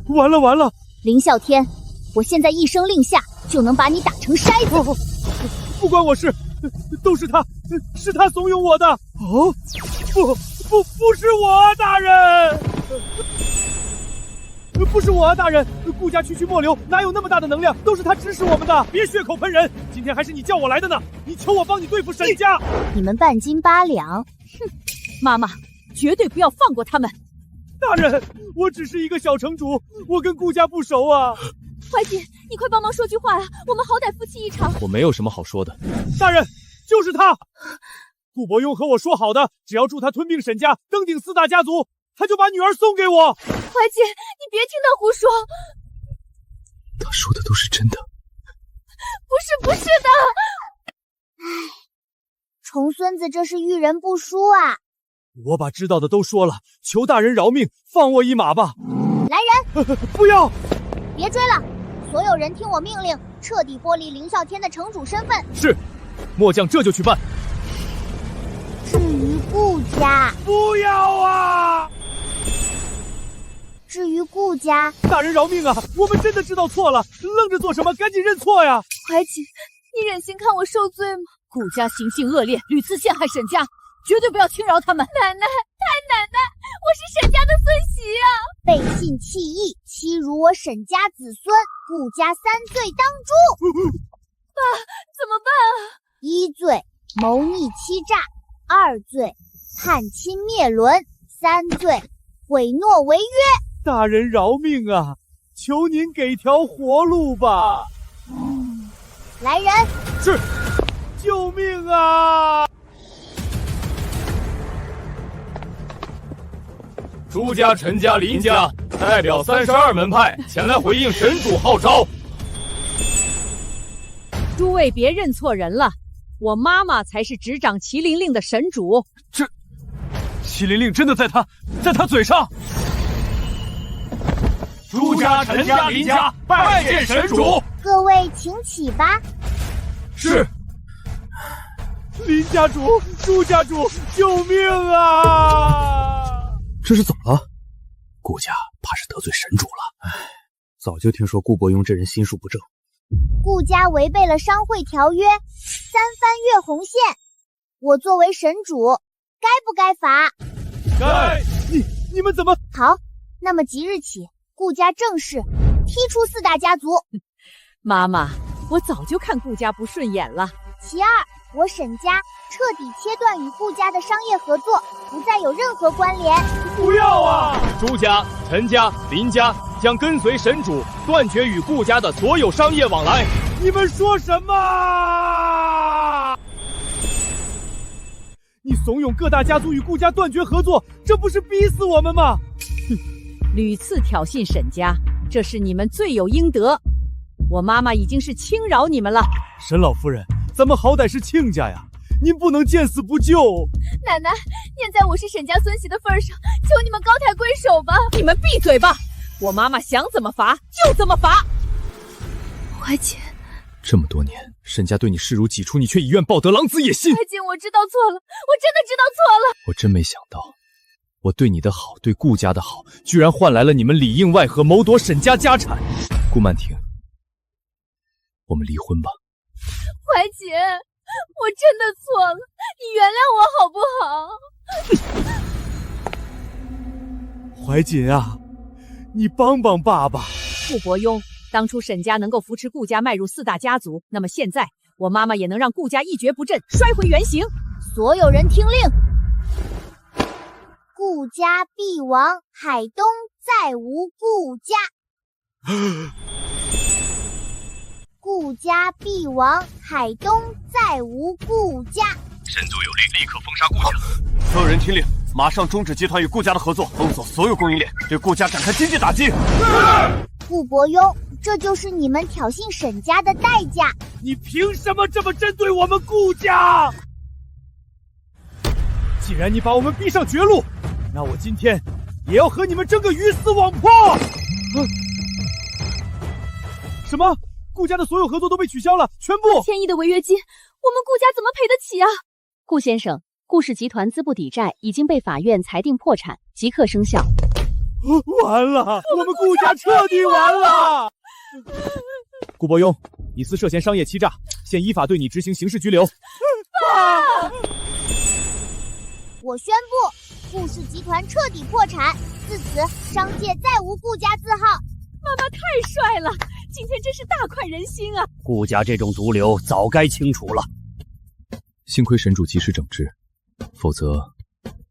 完了！林啸天，我现在一声令下，就能把你打成筛子。不关我事，都是他，是他怂恿我的。哦，不是我，大人，不是我，大人，顾家区区末流，哪有那么大的能量？都是他指使我们的，别血口喷人。今天还是你叫我来的呢，你求我帮你对付沈家。你们半斤八两，哼！妈妈，绝对不要放过他们。大人，我只是一个小城主，我跟顾家不熟啊。怀瑾，你快帮忙说句话呀！我们好歹夫妻一场。我没有什么好说的。大人，就是他。顾伯庸和我说好的，只要助他吞并沈家，登顶4大家族，他就把女儿送给我。怀瑾，你别听他胡说。他说的都是真的。不是的。唉，重孙子这是遇人不淑啊。我把知道的都说了，求大人饶命，放我一马吧。来人！不要！别追了，所有人听我命令，彻底剥离林啸天的城主身份。是，末将这就去办。至于顾家，不要啊！至于顾家，大人饶命啊！我们真的知道错了，愣着做什么？赶紧认错呀！怀瑾，你忍心看我受罪吗？顾家行径恶劣，屡次陷害沈家，绝对不要轻饶他们。奶奶，太奶奶，我是沈家的孙媳啊！背信弃义，欺辱我沈家子孙，顾家3罪当诛。爸，怎么办啊？1罪谋逆欺诈，2罪叛亲灭伦，3罪毁诺违约。大人饶命啊！求您给条活路吧！来人！是，救命啊！朱家、陈家、林家代表32门派前来回应神主号召。诸位别认错人了，我妈妈才是执掌麒麟令的神主。这麒麟令真的在他嘴上。朱家、陈家、林家拜见神主。各位请起吧。是。林家主、朱家主，救命啊！这是怎么了？顾家怕是得罪神主了。早就听说顾伯庸这人心术不正。顾家违背了商会条约，3番越红线，我作为神主，该不该罚？该。你们怎么？好，那么即日起，顾家正式踢出4大家族。妈妈，我早就看顾家不顺眼了。其2，我沈家彻底切断与顾家的商业合作，不再有任何关联。不要啊！朱家、陈家、林家将跟随神主，断绝与顾家的所有商业往来。你们说什么？你怂恿各大家族与顾家断绝合作，这不是逼死我们吗？屡次挑衅沈家，这是你们罪有应得。我妈妈已经是轻饶你们了。沈老夫人，咱们好歹是亲家呀，您不能见死不救。奶奶，念在我是沈家孙媳的份上，求你们高抬贵手吧。你们闭嘴吧！我妈妈想怎么罚就怎么罚。怀瑾，这么多年，沈家对你视如己出，你却以怨报德，狼子野心。怀瑾，我知道错了，我真的知道错了。我真没想到，我对你的好，对顾家的好，居然换来了你们里应外合，谋夺沈家家产。顾曼婷，我们离婚吧。怀瑾，我真的错了，你原谅我好不好？怀瑾啊，你帮帮爸爸。顾伯庸，当初沈家能够扶持顾家迈入4大家族，那么现在我妈妈也能让顾家一蹶不振，摔回原形。所有人听令，顾家必亡，海东再无顾家。顾家必亡，海东再无顾家。神族有令，立刻封杀顾家。所有人听令，马上终止集团与顾家的合作，封锁所有供应链，对顾家展开经济打击。顾伯庸，这就是你们挑衅沈家的代价。你凭什么这么针对我们顾家？既然你把我们逼上绝路，那我今天也要和你们争个鱼死网破！什么？顾家的所有合作都被取消了，全部！1000亿的违约金，我们顾家怎么赔得起啊？顾先生，顾氏集团资不抵债已经被法院裁定破产，即刻生效。完了，我们顾家彻底完了！顾伯庸，你司涉嫌商业欺诈，现依法对你执行刑事拘留。爸！我宣布，顾氏集团彻底破产，自此商界再无顾家字号。妈妈太帅了，今天真是大快人心啊！顾家这种毒瘤早该清除了。幸亏神主及时整治，否则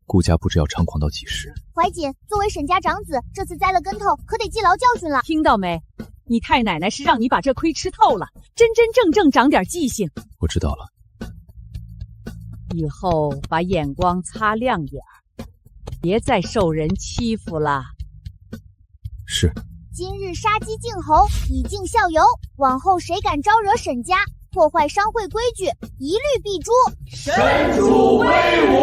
顾家不知要猖狂到几时。怀瑾作为沈家长子，这次栽了跟头，可得记牢教训了。听到没？你太奶奶是让你把这亏吃透了，真真正正长点记性。我知道了，以后把眼光擦亮点儿，别再受人欺负了。是。今日杀鸡儆猴，以儆效尤，往后谁敢招惹沈家，破坏商会规矩，一律必诛。神主威武！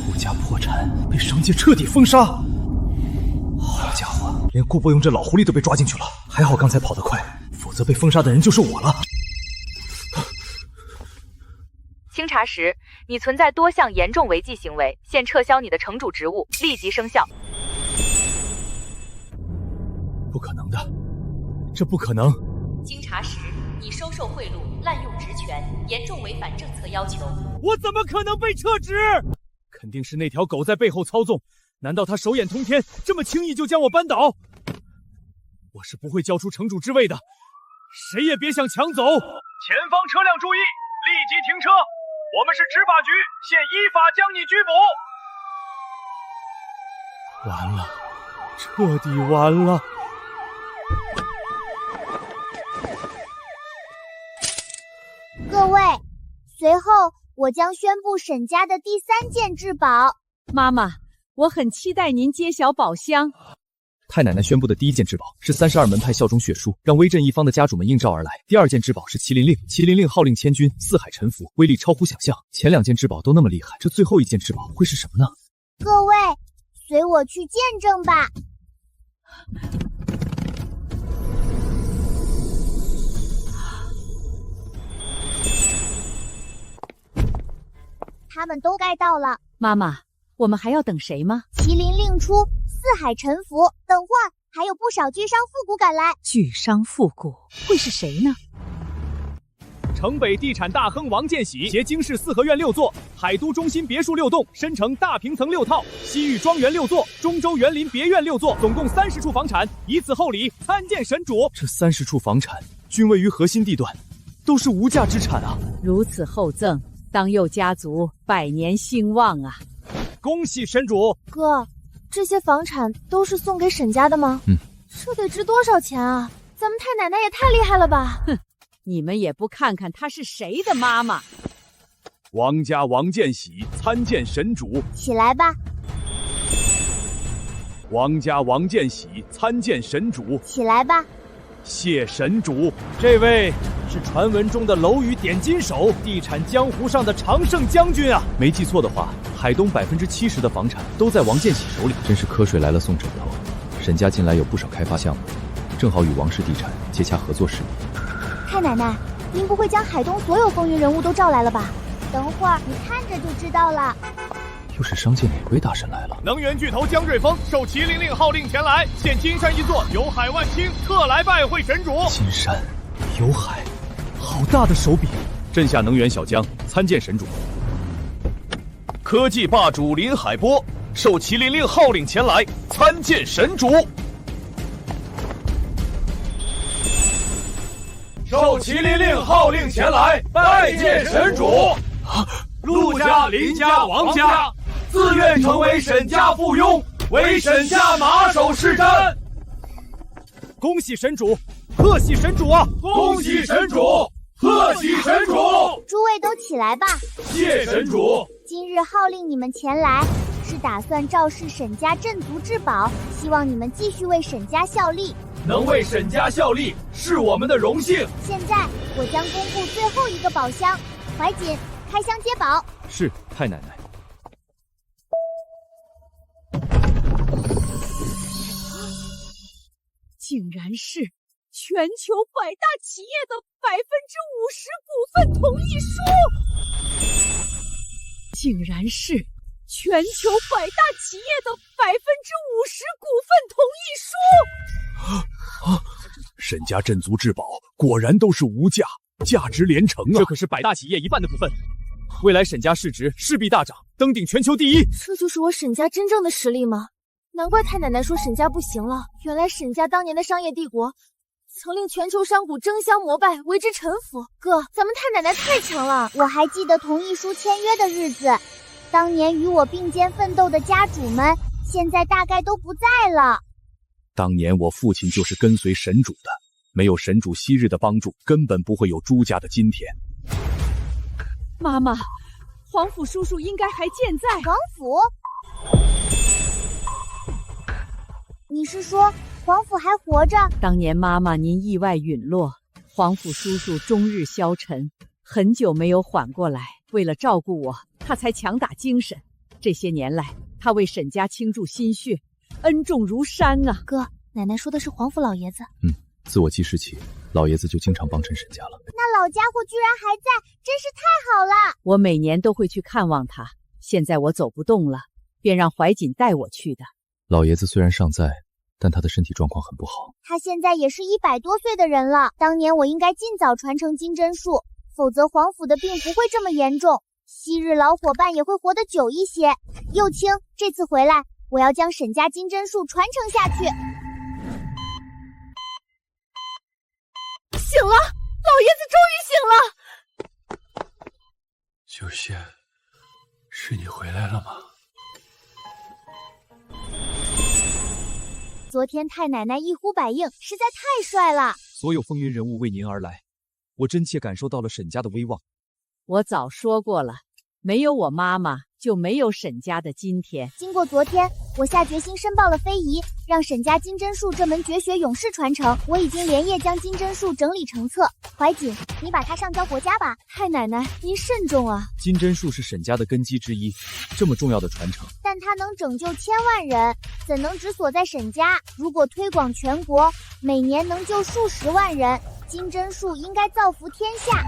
顾家破产，被商界彻底封杀。好家伙，连顾伯庸这老狐狸都被抓进去了，还好刚才跑得快，否则被封杀的人就是我了。经查实，你存在多项严重违纪行为，现撤销你的城主职务，立即生效。不可能的，这不可能！经查实，你收受贿赂、滥用职权，严重违反政策要求。我怎么可能被撤职？肯定是那条狗在背后操纵。难道他手眼通天，这么轻易就将我扳倒？我是不会交出城主之位的，谁也别想抢走！前方车辆注意，立即停车！我们是执法局，现依法将你拘捕。完了，彻底完了！各位，随后我将宣布沈家的第3件至宝。妈妈，我很期待您揭晓宝箱。太奶奶宣布的第1件至宝是32门派效忠血书，让威震一方的家主们应召而来。第2件至宝是麒麟令，麒麟令号令千军，四海臣服，威力超乎想象。前2件至宝都那么厉害，这最后1件至宝会是什么呢？各位，随我去见证吧。他们都该到了。妈妈，我们还要等谁吗？麒麟令出，四海臣服，等会儿还有不少巨商富贾赶来。巨商富贾会是谁呢？城北地产大亨王建喜携京市4合院6座，海都中心别墅6栋，深城大平层6套，西域庄园6座，中州园林别院6座，总共30处房产，以此厚礼参见神主。这30处房产均位于核心地段，都是无价之产啊！如此厚赠，当佑家族百年兴旺啊！恭喜神主！哥，这些房产都是送给沈家的吗？这得值多少钱啊？咱们太奶奶也太厉害了吧！哼，你们也不看看她是谁的妈妈？王家王建喜参见神主。起来吧。王家王建喜参见神主。起来吧。谢神主。这位是传闻中的楼宇点金手，地产江湖上的常胜将军啊！没记错的话，海东70%的房产都在王建喜手里。真是瞌睡来了送枕头。沈家近来有不少开发项目，正好与王氏地产接洽合作事宜。太奶奶，您不会将海东所有风云人物都召来了吧？等会儿你看着就知道了。又是商界哪位大神来了？能源巨头江瑞峰受麒麟令号令前来，现金山一座，有海万顷，特来拜会神主。金山，有海，好大的手笔！镇下能源小江参见神主。科技霸主林海波受麒麟令号令前来，参见神主。受麒麟令号令前来，拜见神主。陆家、林家、王家自愿成为沈家附庸，为沈家马首是瞻。恭喜神主，贺喜神主啊！恭喜神主，贺喜神主！诸位都起来吧。谢神主。今日号令你们前来，是打算肇事沈家镇族至宝，希望你们继续为沈家效力。能为沈家效力是我们的荣幸。现在我将公布最后一个宝箱，怀瑾开箱接宝。是，太奶奶。竟然是全球百大企业的50%股份同意书！竟然是全球百大企业的50%股份同意书！沈家镇族至宝果然都是无价，价值连城啊！这可是百大企业1半的股份，未来沈家市值势必大涨，登顶全球第一。这就是我沈家真正的实力吗？难怪太奶奶说沈家不行了，原来沈家当年的商业帝国曾令全球商贾争相膜拜，为之臣服。哥，咱们太奶奶太强了！我还记得同意书签约的日子，当年与我并肩奋斗的家主们，现在大概都不在了。当年我父亲就是跟随神主的，没有神主昔日的帮助，根本不会有朱家的今天。妈妈，皇甫叔叔应该还健在。皇甫？你是说皇甫还活着？当年妈妈您意外陨落，皇甫叔叔终日消沉，很久没有缓过来。为了照顾我，他才强打精神。这些年来，他为沈家倾注心血，恩重如山啊！哥，奶奶说的是皇甫老爷子。自我记事起，老爷子就经常帮衬沈家了。那老家伙居然还在，真是太好了！我每年都会去看望他，现在我走不动了，便让怀瑾带我去的。老爷子虽然尚在，但他的身体状况很不好。他现在也是100多岁的人了，当年我应该尽早传承金针术，否则皇甫的病不会这么严重，昔日老伙伴也会活得久一些。幼卿，这次回来，我要将沈家金针术传承下去。醒了，老爷子终于醒了。九仙，是你回来了吗？昨天太奶奶一呼百应，实在太帅了。所有风云人物为您而来，我真切感受到了沈家的威望。我早说过了，没有我妈妈，就没有沈家的今天。经过昨天，我下决心申报了非遗，让沈家金针术这门绝学永世传承。我已经连夜将金针术整理成册，怀瑾，你把它上交国家吧。太奶奶，您慎重啊！金针术是沈家的根基之一，这么重要的传承，但它能拯救千万人，怎能只锁在沈家？如果推广全国，每年能救数十万人，金针术应该造福天下。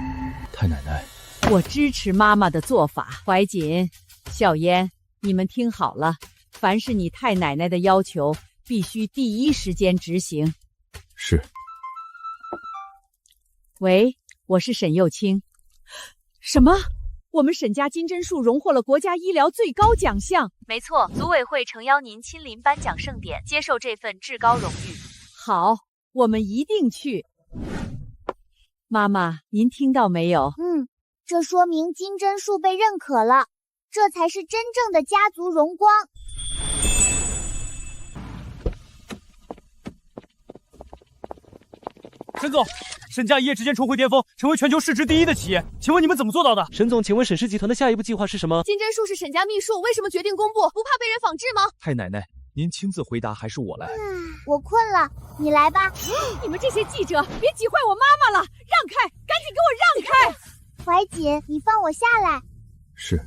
太奶奶，我支持妈妈的做法。怀瑾、笑嫣，你们听好了，凡是你太奶奶的要求，必须第一时间执行。是。喂，我是沈幼卿。什么？我们沈家金针术荣获了国家医疗最高奖项？没错，组委会诚邀您亲临颁奖盛典，接受这份至高荣誉。好，我们一定去。妈妈，您听到没有？这说明金针术被认可了，这才是真正的家族荣光。沈总，沈家一夜之间重回巅峰，成为全球市值第一的企业，请问你们怎么做到的？沈总，请问沈氏集团的下一步计划是什么？金针术是沈家秘术，为什么决定公布？不怕被人仿制吗？太奶奶，您亲自回答还是我来？我困了，你来吧。你们这些记者，别挤坏我妈妈了！让开，赶紧给我让开！怀瑾，你放我下来。是。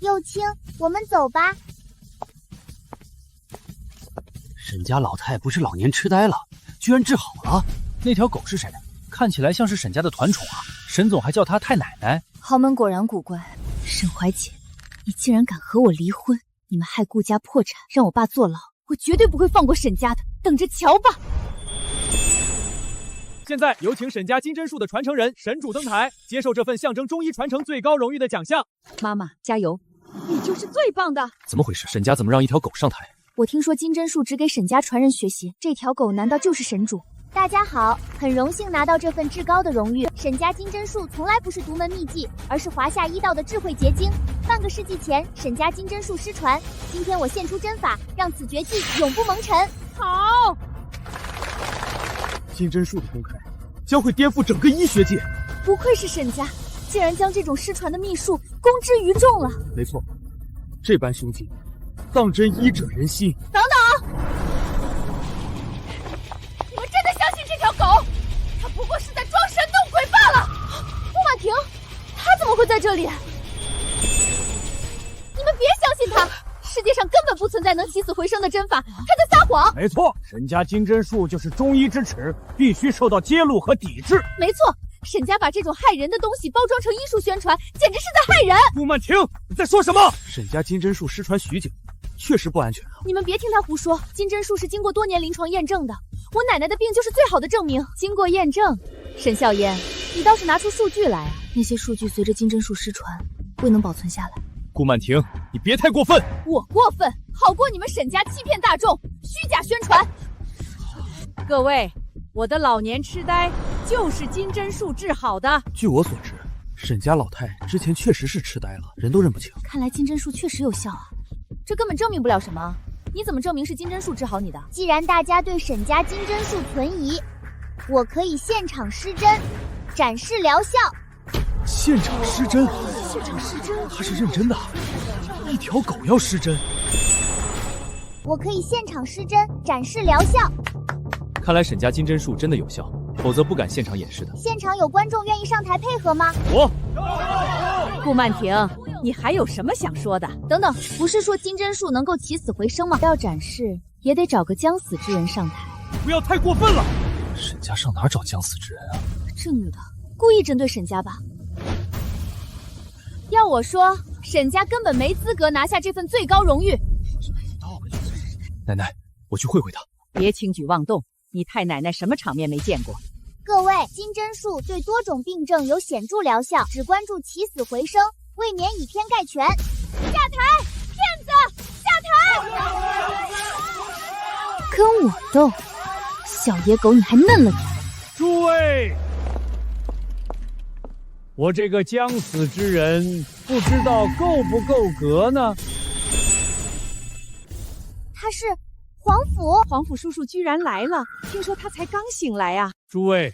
幼卿，我们走吧。沈家老太不是老年痴呆了，居然治好了。那条狗是谁？看起来像是沈家的团宠啊！沈总还叫她太奶奶。豪门果然古怪。沈怀瑾，你竟然敢和我离婚！你们害顾家破产，让我爸坐牢，我绝对不会放过沈家的，等着瞧吧！现在有请沈家金针术的传承人沈主登台，接受这份象征中医传承最高荣誉的奖项。妈妈，加油！你就是最棒的！怎么回事？沈家怎么让一条狗上台？我听说金针术只给沈家传人学习，这条狗难道就是神主？大家好，很荣幸拿到这份至高的荣誉。沈家金针术从来不是独门秘技，而是华夏医道的智慧结晶。半个世纪前，沈家金针术失传，今天我献出真法，让此绝技永不蒙尘。好！金针术的公开将会颠覆整个医学界。不愧是沈家，竟然将这种失传的秘术公之于众了。没错，这般凶劲，当真医者仁心。等等！你们真的相信这条狗？它不过是在装神弄鬼罢了。顾婉婷，它怎么会在这里？你们别相信它，世界上根本不存在能起死回生的针法，它在撒谎。没错，沈家金针术就是中医之耻，必须受到揭露和抵制。没错。沈家把这种害人的东西包装成医术宣传，简直是在害人！顾曼婷，你在说什么？沈家金针术失传许久，确实不安全。你们别听他胡说，金针术是经过多年临床验证的，我奶奶的病就是最好的证明。经过验证，沈笑嫣，你倒是拿出数据来啊！那些数据随着金针术失传，未能保存下来。顾曼婷，你别太过分！我过分，好过你们沈家欺骗大众、虚假宣传。各位。我的老年痴呆就是金针术治好的。据我所知，沈家老太之前确实是痴呆了，人都认不清。看来金针术确实有效啊，这根本证明不了什么。你怎么证明是金针术治好你的？既然大家对沈家金针术存疑，我可以现场施针，展示疗效。现场施针？现场施针？他是认真的，一条狗要施针。我可以现场施针，展示疗效。看来沈家金针术真的有效，否则不敢现场演示的。现场有观众愿意上台配合吗？顾曼婷，你还有什么想说的？等等，不是说金针术能够起死回生吗？要展示也得找个将死之人上台。不要太过分了！沈家上哪找将死之人啊？这女的故意针对沈家吧？要我说，沈家根本没资格拿下这份最高荣誉。奶奶，我去会会他。别轻举妄动。你太奶奶什么场面没见过？各位，金针术对多种病症有显著疗效，只关注起死回生，未免以偏概全。下台，骗子！下台！跟我斗，小野狗，你还嫩了点。诸位，我这个将死之人，不知道够不够格呢？他是。皇甫叔叔居然来了，听说他才刚醒来啊！诸位，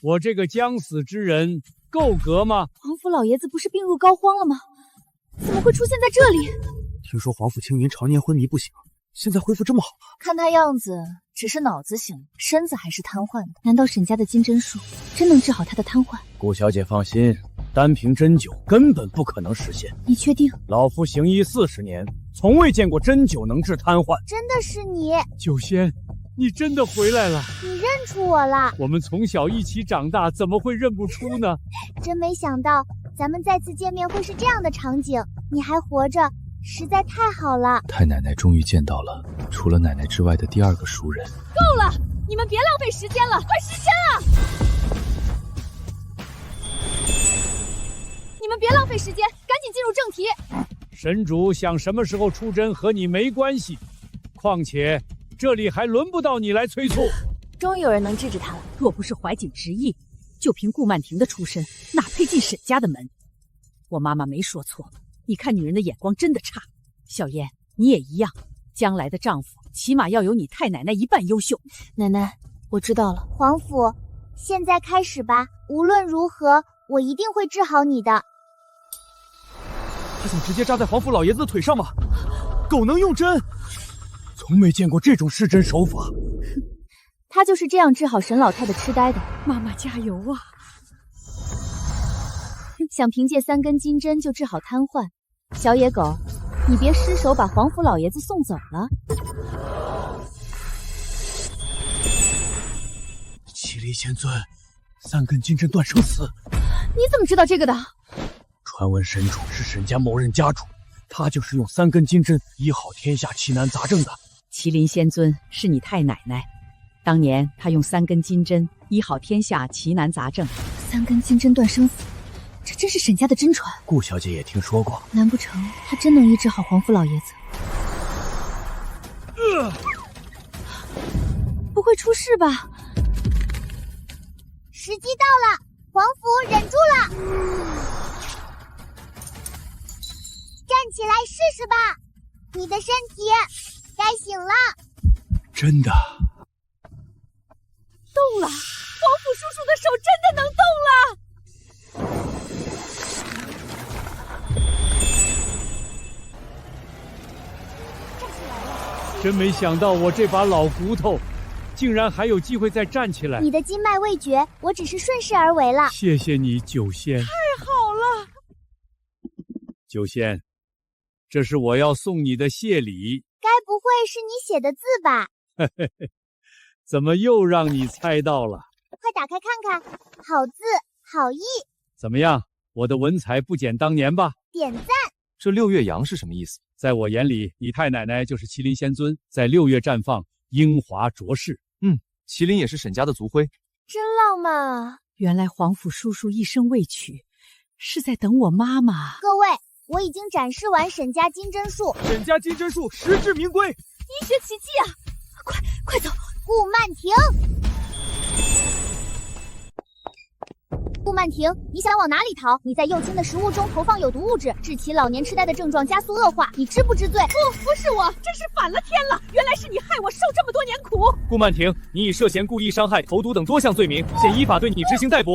我这个将死之人够格吗？皇甫老爷子不是病入膏肓了吗？怎么会出现在这里？听说皇甫青云常年昏迷不醒，现在恢复这么好了。看他样子，只是脑子醒，身子还是瘫痪的。难道沈家的金针术真能治好他的瘫痪？顾小姐放心，单凭针灸根本不可能实现。你确定？老夫行医40年。从未见过针灸能治瘫痪，真的是你，九仙，你真的回来了！你认出我了？我们从小一起长大，怎么会认不出呢？真没想到咱们再次见面会是这样的场景，你还活着，实在太好了。太奶奶终于见到了除了奶奶之外的第二个熟人。够了，你们别浪费时间了，快施针啊！你们别浪费时间，赶紧进入正题。神主想什么时候出针和你没关系，况且这里还轮不到你来催促。终于有人能治治他了。若不是怀瑾执意，就凭顾曼婷的出身，哪配进沈家的门？我妈妈没说错，你看女人的眼光真的差。小燕，你也一样，将来的丈夫起码要有你太奶奶一半优秀。奶奶，我知道了。皇甫，现在开始吧，无论如何，我一定会治好你的。他想直接扎在皇甫老爷子的腿上吗？狗能用针？从没见过这种施针手法。他就是这样治好沈老太的痴呆的。妈妈加油啊！想凭借3根金针就治好瘫痪，小野狗，你别失手把皇甫老爷子送走了。麒麟仙尊，3根金针断生死。你怎么知道这个的？传闻神主是沈家某任家主，他就是用3根金针医好天下奇难杂症的。麒麟仙尊是你太奶奶，当年他用3根金针医好天下奇难杂症。3根金针断生死，这真是沈家的真传。顾小姐也听说过，难不成他真能医治好皇甫老爷子？不会出事吧？时机到了，皇甫忍住了。站起来试试吧，你的身体该醒了。真的动了，皇甫叔叔的手真的能动了。真没想到我这把老骨头，竟然还有机会再站起来。你的筋脉未绝，我只是顺势而为了。谢谢你，九仙。太好了，九仙，这是我要送你的谢礼。该不会是你写的字吧？怎么又让你猜到了？快打开看看，好字好意。怎么样，我的文采不减当年吧？点赞。这六月阳是什么意思？在我眼里，你太奶奶就是麒麟仙尊，在6月绽放，英华卓世。麒麟也是沈家的族徽。真浪漫啊！原来皇甫叔叔一生未娶，是在等我妈妈。各位，我已经展示完沈家金针术。沈家金针术实至名归，医学奇迹啊！快走！顾曼婷，顾曼婷，你想往哪里逃？你在幼青的食物中投放有毒物质，致其老年痴呆的症状加速恶化，你知不知罪？不是我，真是反了天了！原来是你害我受这么多年苦。顾曼婷，你以涉嫌故意伤害、投毒等多项罪名，现依法对你执行逮捕。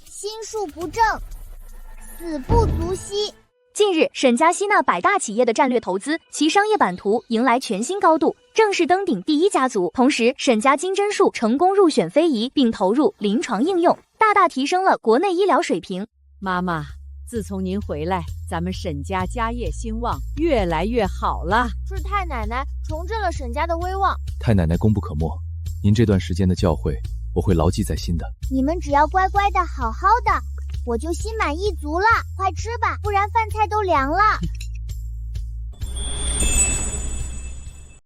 心术不正，死不足惜。近日，沈家吸纳百大企业的战略投资，其商业版图迎来全新高度，正式登顶第一家族。同时，沈家金针术成功入选非遗，并投入临床应用，大大提升了国内医疗水平。妈妈，自从您回来，咱们沈家家业兴旺，越来越好了。是太奶奶重振了沈家的威望。太奶奶功不可没，您这段时间的教诲，我会牢记在心的。你们只要乖乖的好好的，我就心满意足了。快吃吧，不然饭菜都凉了。